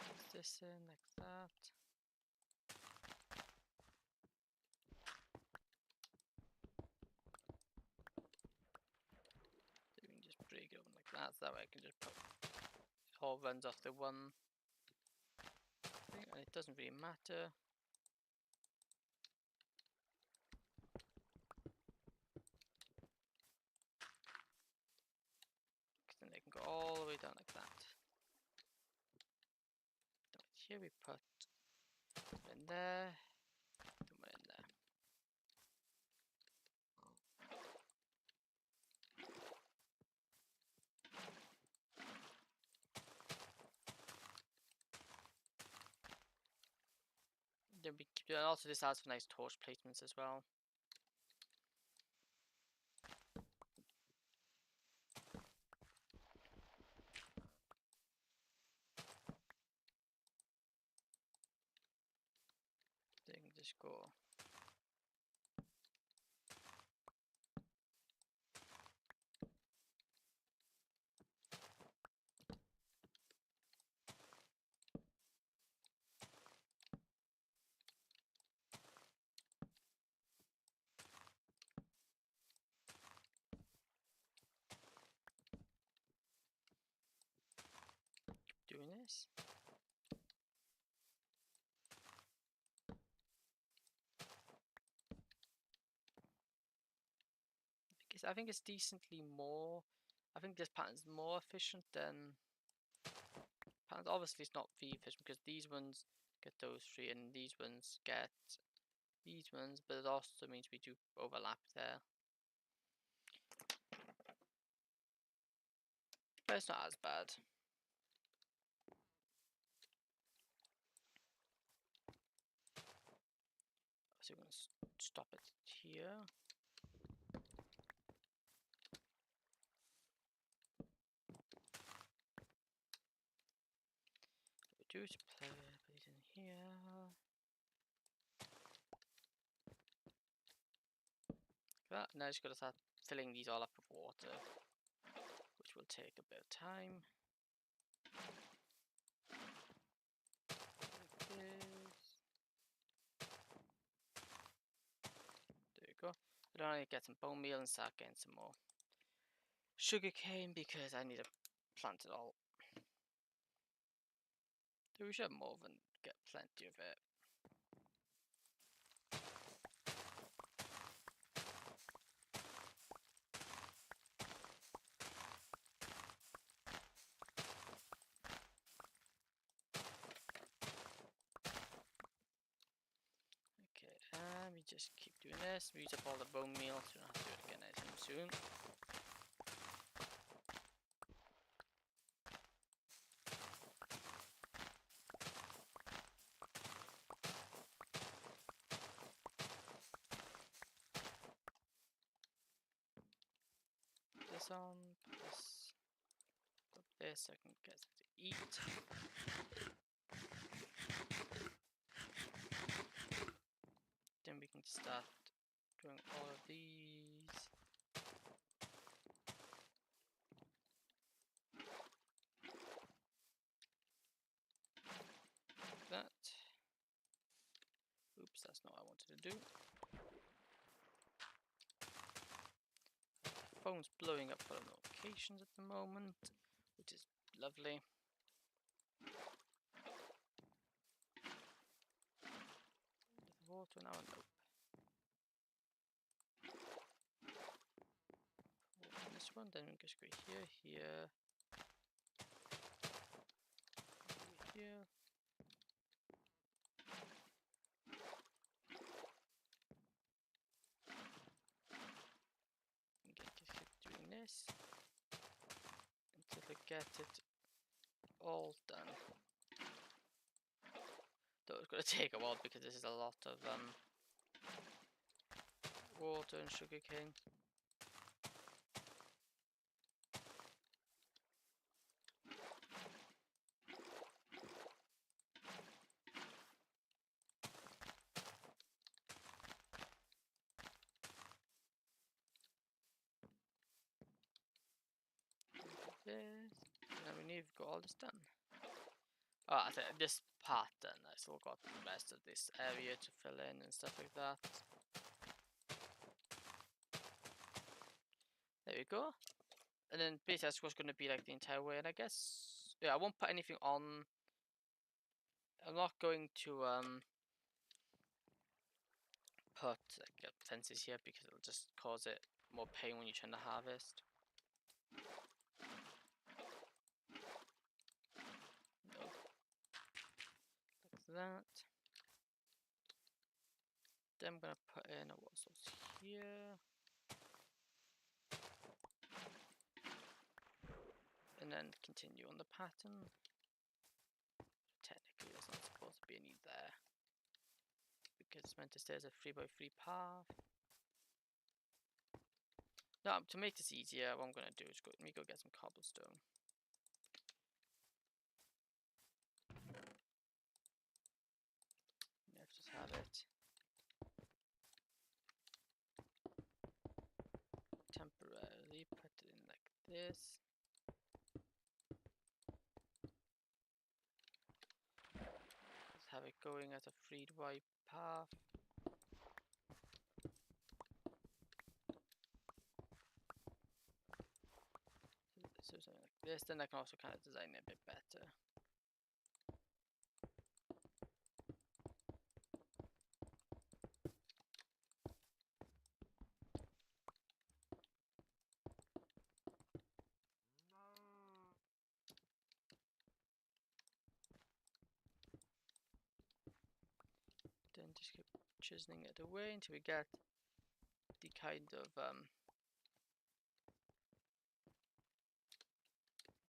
Put this in like that. So we can just break it open like that. So that way I can just put it all runs off the one thing, and it doesn't really matter. Because then they can go all the way down like that. Here we put one in there, and one in there. Then we keep, and also this has for nice torch placements as well. They can just go. Doing this. Because I think it's decently more. I think this pattern's more efficient than patterns. Obviously, it's not V efficient because these ones get those three, and these ones get these ones. But it also means we do overlap there. But it's not as bad. So we're gonna stop it here. We do to put these in here. That. Now just gotta start filling these all up with water, which will take a bit of time. Like this. There you go. I don't need to get some bone meal and start getting some more sugarcane because I need to plant it all. So we should have more than get plenty of it. We just keep doing this. We use up all the bone meal, so we don't have to do it again anytime soon. This on, put this, I can get something to eat. Then we can start doing all of these. Like that. Oops, that's not what I wanted to do. Phone's blowing up for notifications at the moment, which is lovely. Water now, nope. Open this one, then we just go here, here, here. And get to keep doing this until I get it all done. Though it's gonna take a while because this is a lot of water and sugarcane. This, and we need to got all this done. Oh, I think this part then, I still got the rest of this area to fill in and stuff like that. There we go. And then basically that's what's going to be like the entire way, and I guess, yeah, I won't put anything on. I'm not going to put like fences here because it'll just cause it more pain when you're trying to harvest. No. Like that. Then I'm gonna put in a water source here. And then continue on the pattern. Technically there's not supposed to be any there, because it's meant to stay as a 3x3 path. Now, to make this easier, what I'm going to do is let me go get some cobblestone. Let's just have it. Temporarily put it in like this. Let's have it going as a 3x path. So something like this, then I can also kind of design it a bit better. Then just keep chiseling it away until we get the kind of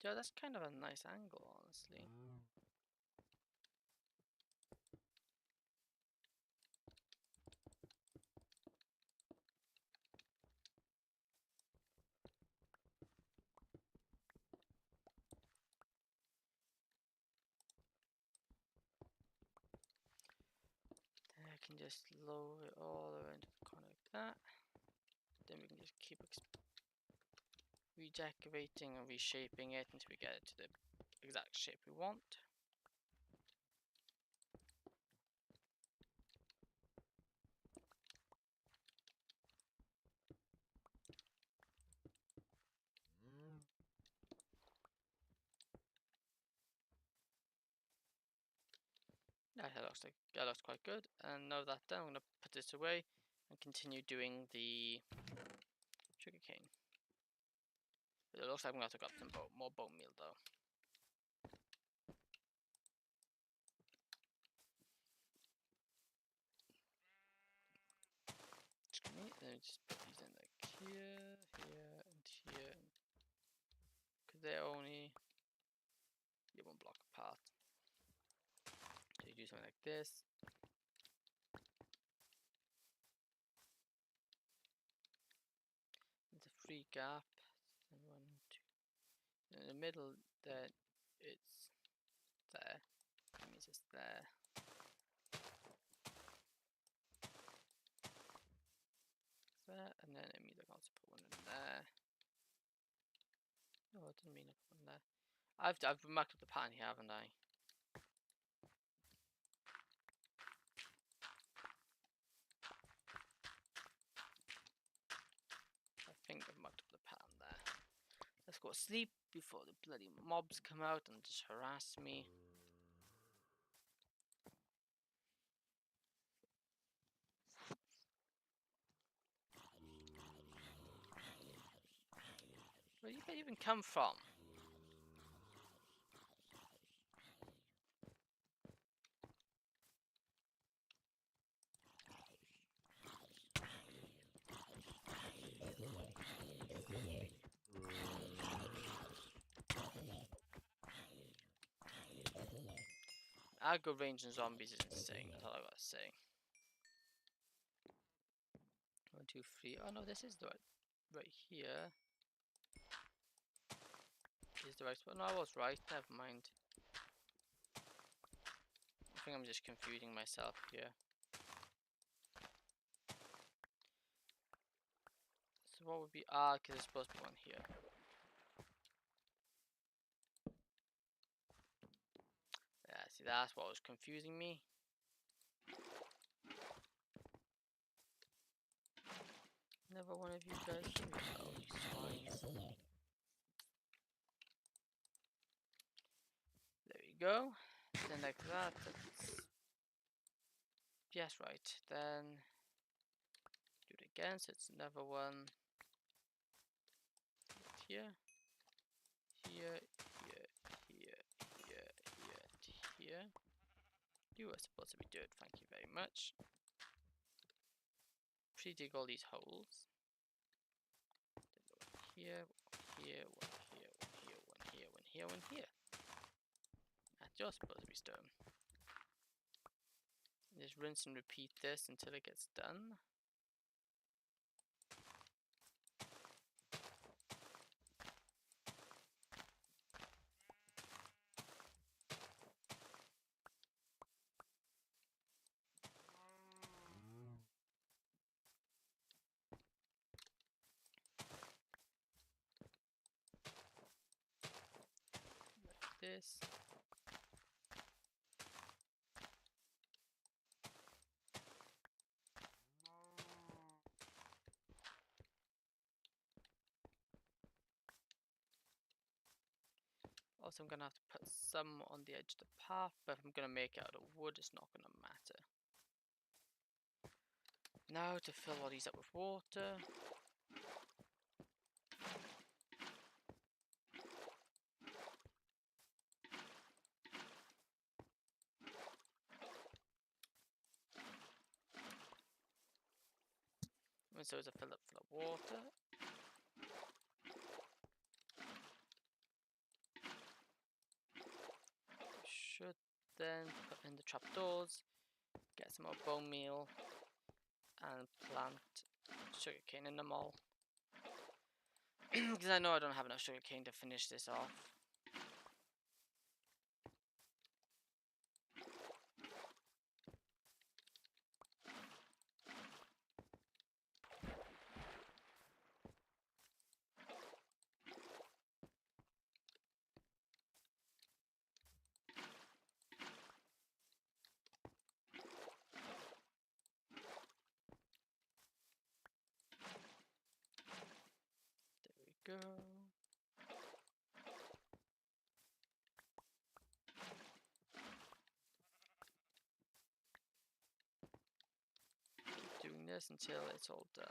yeah, that's kind of a nice angle, honestly. Then I can just lower it all around the corner like that. Then we can just keep redecorating and reshaping it until we get it to the exact shape we want. Yeah, that looks quite good. And now that done, I'm gonna put this away and continue doing the sugarcane. It looks like I'm gonna have to grab some more bone meal though. Then just put these in like here, here, and here. Because they're only one block apart. So you do something like this. There's a free gap. And 1, 2. In the middle, then it's there. That means it's there. There, and then it means I can also put one in there. No, it doesn't mean I put one there. I've marked up the pattern here, haven't I? I think I've marked up the pattern there. Let's go to sleep before the bloody mobs come out and just harass me. Where do you even come from? Aggro range and zombies is insane, that's all I gotta say. 1, 2, 3. Oh no, this is the right here. Is the right spot? No, I was right, never mind. I think I'm just confusing myself here. So what would be because there's supposed to be one here. Yeah, see, that's what was confusing me. Never one of you guys. Here we go, you swines. There you go. Then like that. That's... Yes, right. Then do it again. So it's another one. Here. Here. Here. Here. Here. Here. Here. You are supposed to be dirt. Thank you very much. Pre-dig all these holes. Here, here, one here, one here, one here, one here, one here. That's just supposed to be stone. Just rinse and repeat this until it gets done. Like this. Also, I'm gonna have to put some on the edge of the path, but if I'm gonna make it out of wood, it's not gonna matter. Now to fill all these up with water. And so as I fill up full of water. Should then put in the trapdoors, get some more bone meal, and plant sugarcane in them all. Because I know I don't have enough sugarcane to finish this off. There we go. Keep doing this until it's all done.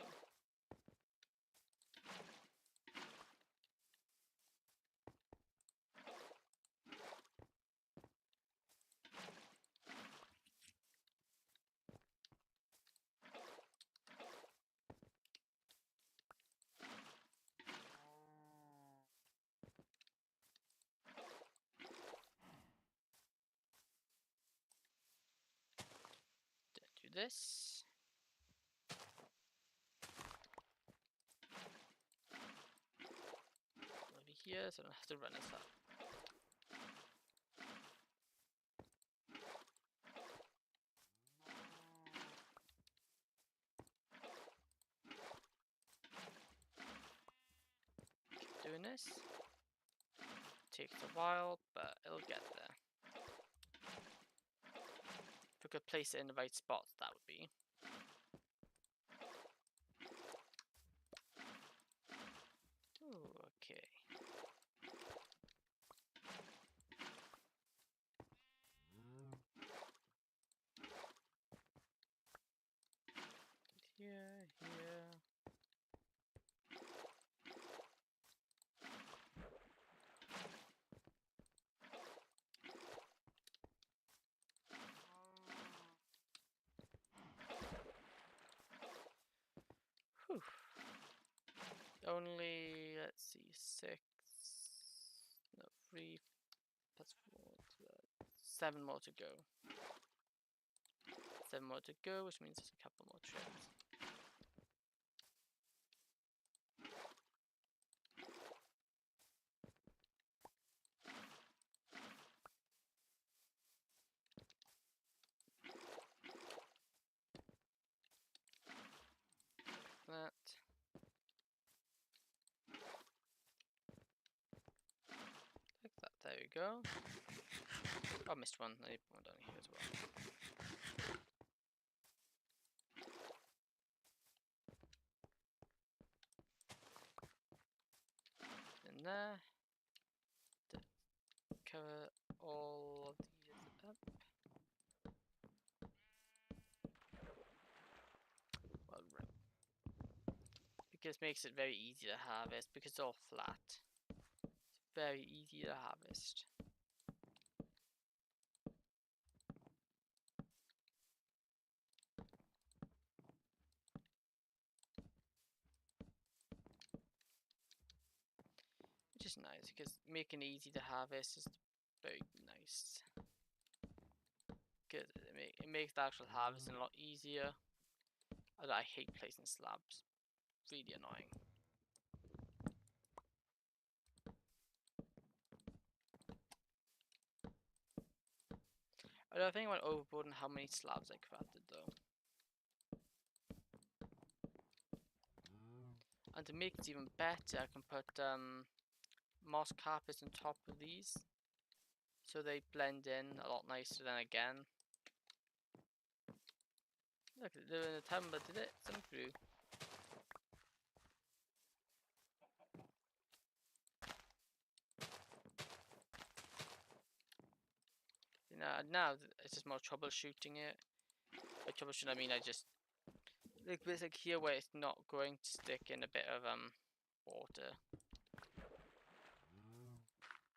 this. Over here, so I don't have to run as far. Keep doing this. Takes a while, but it'll get there. If we could place it in the right spots, that would be. Ooh, okay. Here, here. Whew. Only, let's see, 6, no, 3 plus 4, 7 more to go. 7 more to go, which means there's a couple more trips. That. Like that, there we go. Oh, I missed one. I need one down here as well. In there. Cover all of these up. Well, because it makes it very easy to harvest because it's all flat. It's very easy to harvest. Which is nice because making it easy to harvest is very nice. Because it makes the actual harvesting a lot easier. And I hate placing slabs. Really annoying. I don't think I went overboard on how many slabs I crafted though. And to make it even better, I can put moss carpets on top of these, so they blend in a lot nicer than again. Look, they're doing a timber, did it? Some through. You know, now it's just more troubleshooting it. By troubleshooting, I mean I just like this like here where it's not going to stick in a bit of water.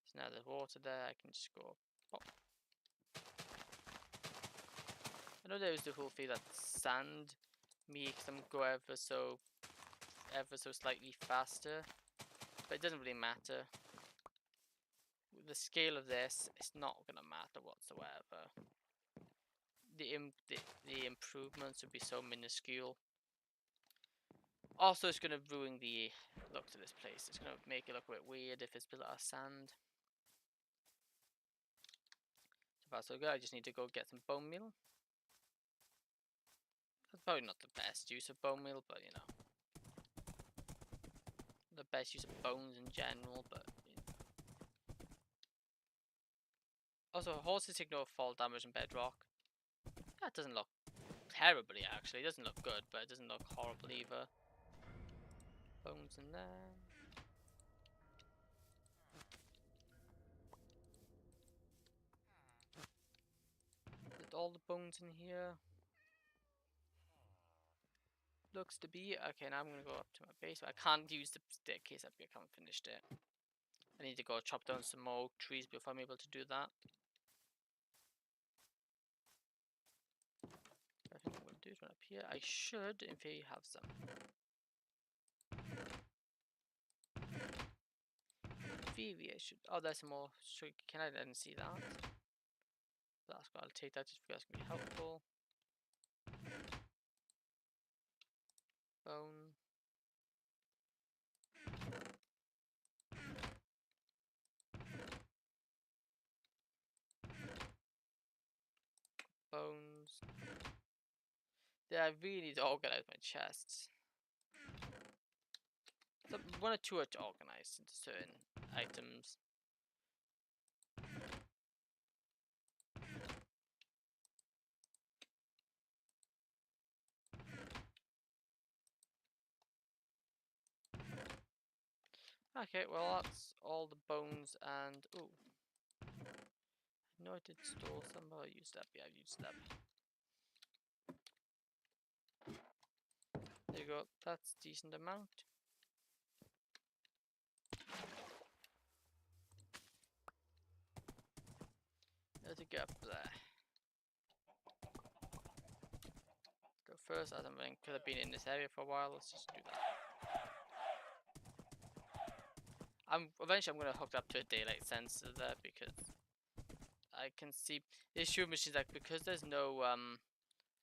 So now there's water there, I can just go pop. I know there was the whole thing that sand makes them go ever so slightly faster, but it doesn't really matter. With the scale of this, it's not gonna matter whatsoever. The improvements would be so minuscule. Also, it's gonna ruin the look to this place. It's gonna make it look a bit weird if it's built out of sand. So far so good. I just need to go get some bone meal. That's probably not the best use of bone meal, but you know, the best use of bones in general. But you know. Also, horses ignore fall damage in bedrock. That doesn't look terribly actually. It doesn't look good, but it doesn't look horrible either. Bones in there. Is all the bones in here? Looks to be. Okay, now I'm gonna go up to my base. I can't use the staircase up here. I haven't finished it. I need to go chop down some more trees before I'm able to do that. I think I'm gonna do is run up here. I should, in theory, have some. Theory, I should. Oh, there's some more. Can I didn't see that? That's what I'll take that just because it's gonna be helpful. Bone. Bones. Yeah, I really need to organize my chests. So one or two are organized into certain items. Okay, well that's all the bones and ooh. I know I did store some, but I used that. Yeah, I used that. There you go. That's a decent amount. Let's get up there. Go first, as I'm could have been in this area for a while. Let's just do that. Eventually I'm gonna hook up to a daylight sensor there because I can see the issue with machines like because there's no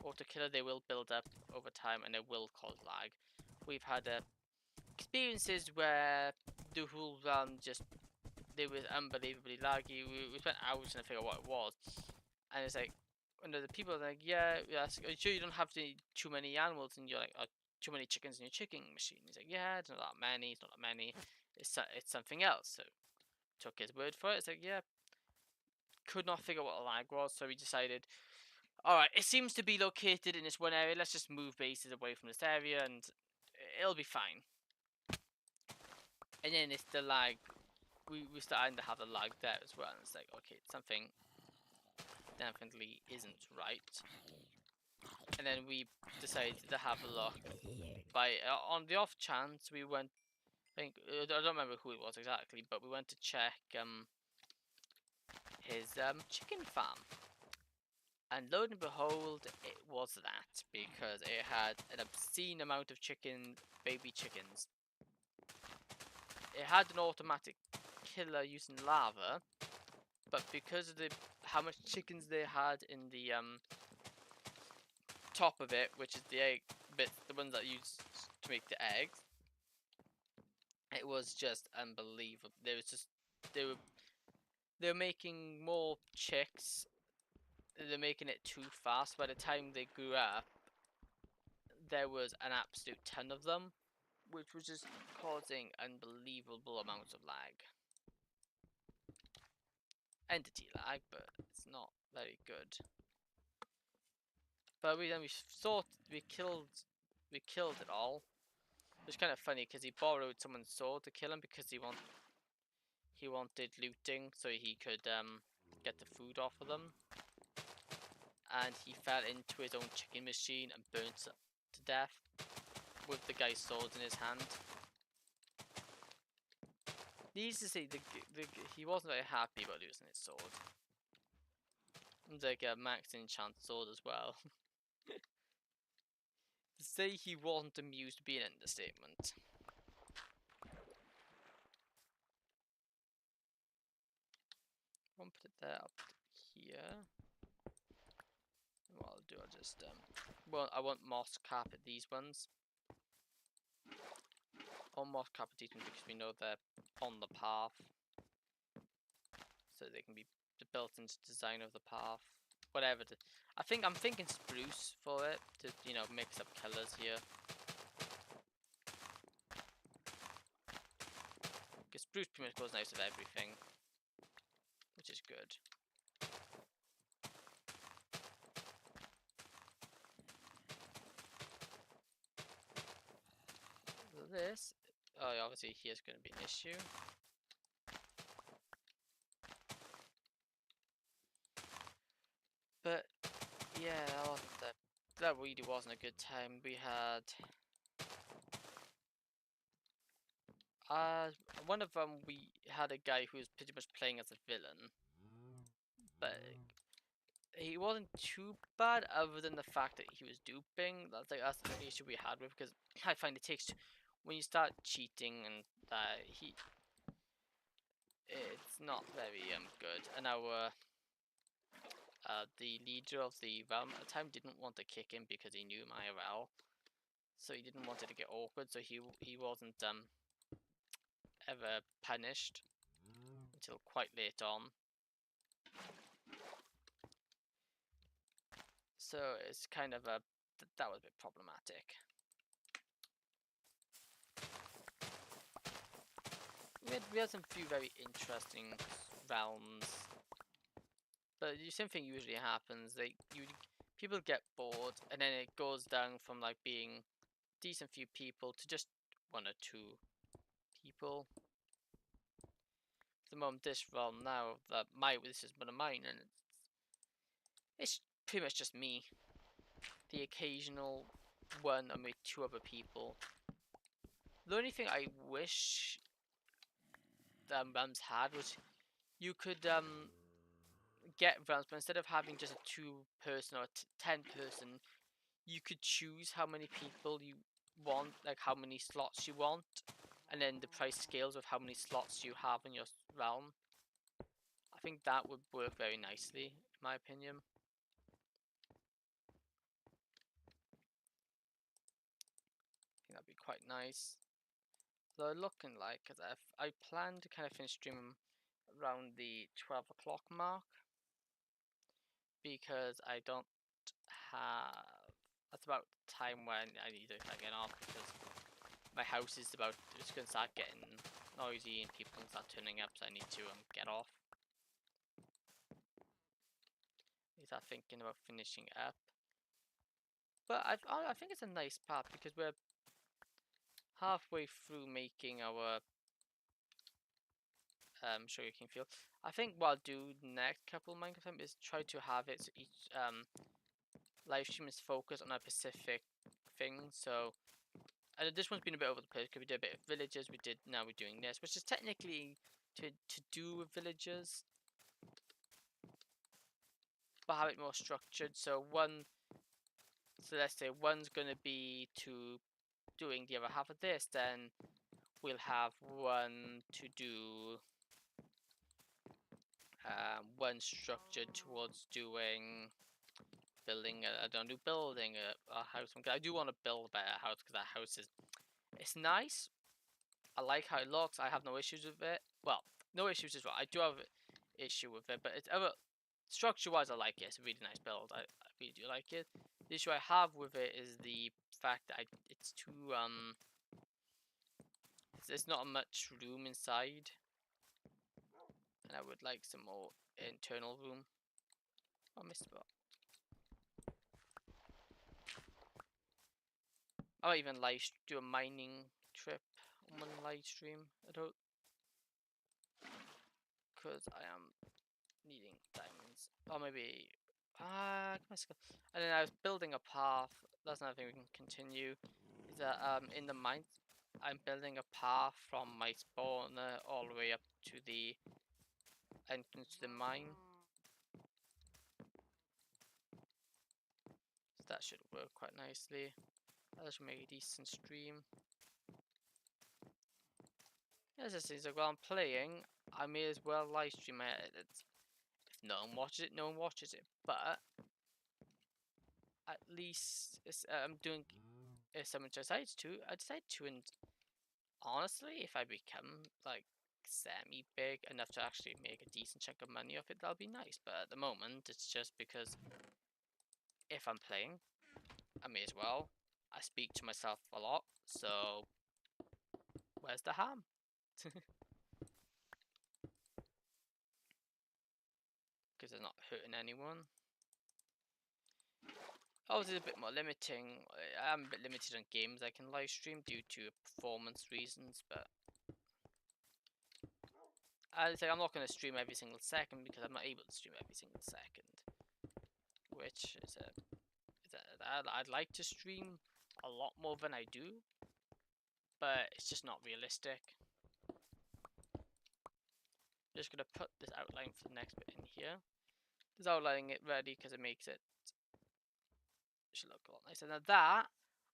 auto killer, they will build up over time and it will cause lag. We've had experiences where the whole run just they were unbelievably laggy. We spent hours trying to figure out what it was, and it's like when the people are like, yeah, are you sure you don't have too many animals and you're like, too many chickens in your chicken machine? He's like, yeah, it's not that many. It's not that many. It's something else. So took his word for it. It's like, yeah, could not figure out what a lag was, so we decided, alright, it seems to be located in this one area, let's just move bases away from this area and it'll be fine. And then it's the lag, we're starting to have the lag there as well, and it's like, okay, something definitely isn't right. And then we decided to have a look, on the off chance, we went, I don't remember who it was exactly, but we went to check his chicken farm. And lo and behold, it was that, because it had an obscene amount of baby chickens. It had an automatic killer using lava, but because of how much chickens they had in the top of it, which is the egg bit, the ones that use to make the eggs, it was just unbelievable. They were making more chicks. They're making it too fast. By the time they grew up, there was an absolute ton of them, which was just causing unbelievable amounts of lag. Entity lag, but it's not very good. But we thought we killed it all. It was kind of funny because he borrowed someone's sword to kill him because he wanted looting so he could get the food off of them. And he fell into his own chicken machine and burnt to death with the guy's sword in his hand. Needless to say, he wasn't very happy about losing his sword. It was like a max enchant sword as well. To say he wasn't amused would be an understatement. I won't put it there, I'll put it here. And what I'll do, I'll just well, I want moss carpet these ones. Or moss carpet these ones because we know they're on the path, so they can be built into the design of the path. Whatever. I'm thinking spruce for it to mix up colors here. Because spruce pretty much goes nice with everything, which is good. This, obviously here's going to be an issue. But yeah, that really wasn't a good time. We had one of them. We had a guy who was pretty much playing as a villain, but he wasn't too bad other than the fact that he was duping. That's the issue we had with, because I find it takes when you start cheating and it's not very good. And the leader of the realm at the time didn't want to kick him because he knew him IRL. so he didn't want it to get awkward, so he wasn't ever punished until quite late on. So it's kind of that was a bit problematic. We had some few very interesting realms, but the same thing usually happens. People get bored, and then it goes down from like being decent few people to just 1 or 2 people. At the moment, this realm now, this is one of mine, and it's pretty much just me. The occasional 1 or maybe 2 other people. The only thing I wish realms had was you could get realms, but instead of having just a 2-person or 10-person, you could choose how many people you want, like how many slots you want, and then the price scales with how many slots you have in your realm. I think that would work very nicely, in my opinion. I think that'd be quite nice. Though looking like, cause I plan to kind of finish streaming around the 12 o'clock mark, because I don't have. That's about the time when I need to start getting off, because my house is it's going to start getting noisy and people can start turning up, so I need to get off. I start thinking about finishing up, but I think it's a nice part because we're halfway through making our sugarcane field. I think what I'll do next couple of Minecraft time is try to have it so each live stream is focused on a specific thing. So this one's been a bit over the place because we did a bit of villagers. Now we're doing this, which is technically to do with villagers, but have it more structured. So let's say one's gonna be to doing the other half of this, then we'll have one to do one structured towards building a house. I do want to build a better house because that house it's nice. I like how it looks. I have no issues with it. Well, no issues as well. I do have an issue with it, but structure wise, I like it. It's a really nice build. I really do like it. The issue I have with it is the fact that it's too there's not much room inside, and I would like some more internal room. Oh, I missed a spot. I might even do a mining trip on one live stream. I don't, because I am needing diamonds. Or maybe and then I was building a path. That's another thing we can continue. Is that in the mine, I'm building a path from my spawner all the way up to the entrance to the mine. So that should work quite nicely. That should make a decent stream. As I say, so while I'm playing, I may as well live stream it. If no one watches it, no one watches it. But at least I'm doing. If someone decides to, I decide to, and honestly, if I become like semi-big enough to actually make a decent chunk of money off it, that'll be nice. But at the moment, it's just because if I'm playing, I may as well. I speak to myself a lot, so where's the harm? Because they're not hurting anyone. Obviously, it's a bit more limiting. I'm a bit limited on games I can live stream due to performance reasons, but I say I'm not going to stream every single second because I'm not able to stream every single second, which is I'd like to stream a lot more than I do, but it's just not realistic. Just gonna put this outline for the next bit in here. Just outlining it ready because it makes it should look a lot nicer. Now that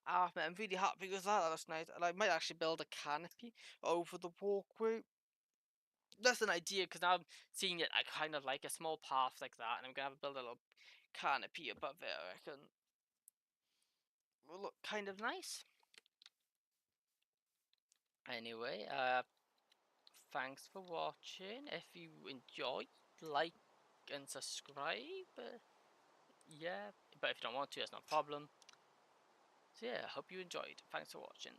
I'm really happy with that. That's nice, and I might actually build a canopy over the walkway. That's an idea because now I'm seeing it. I kind of like a small path like that, and I'm gonna build a little canopy above it. I reckon will look kind of nice. Anyway, thanks for watching. If you enjoyed, like and subscribe. Yeah, but if you don't want to, that's no problem. So yeah, I hope you enjoyed. Thanks for watching.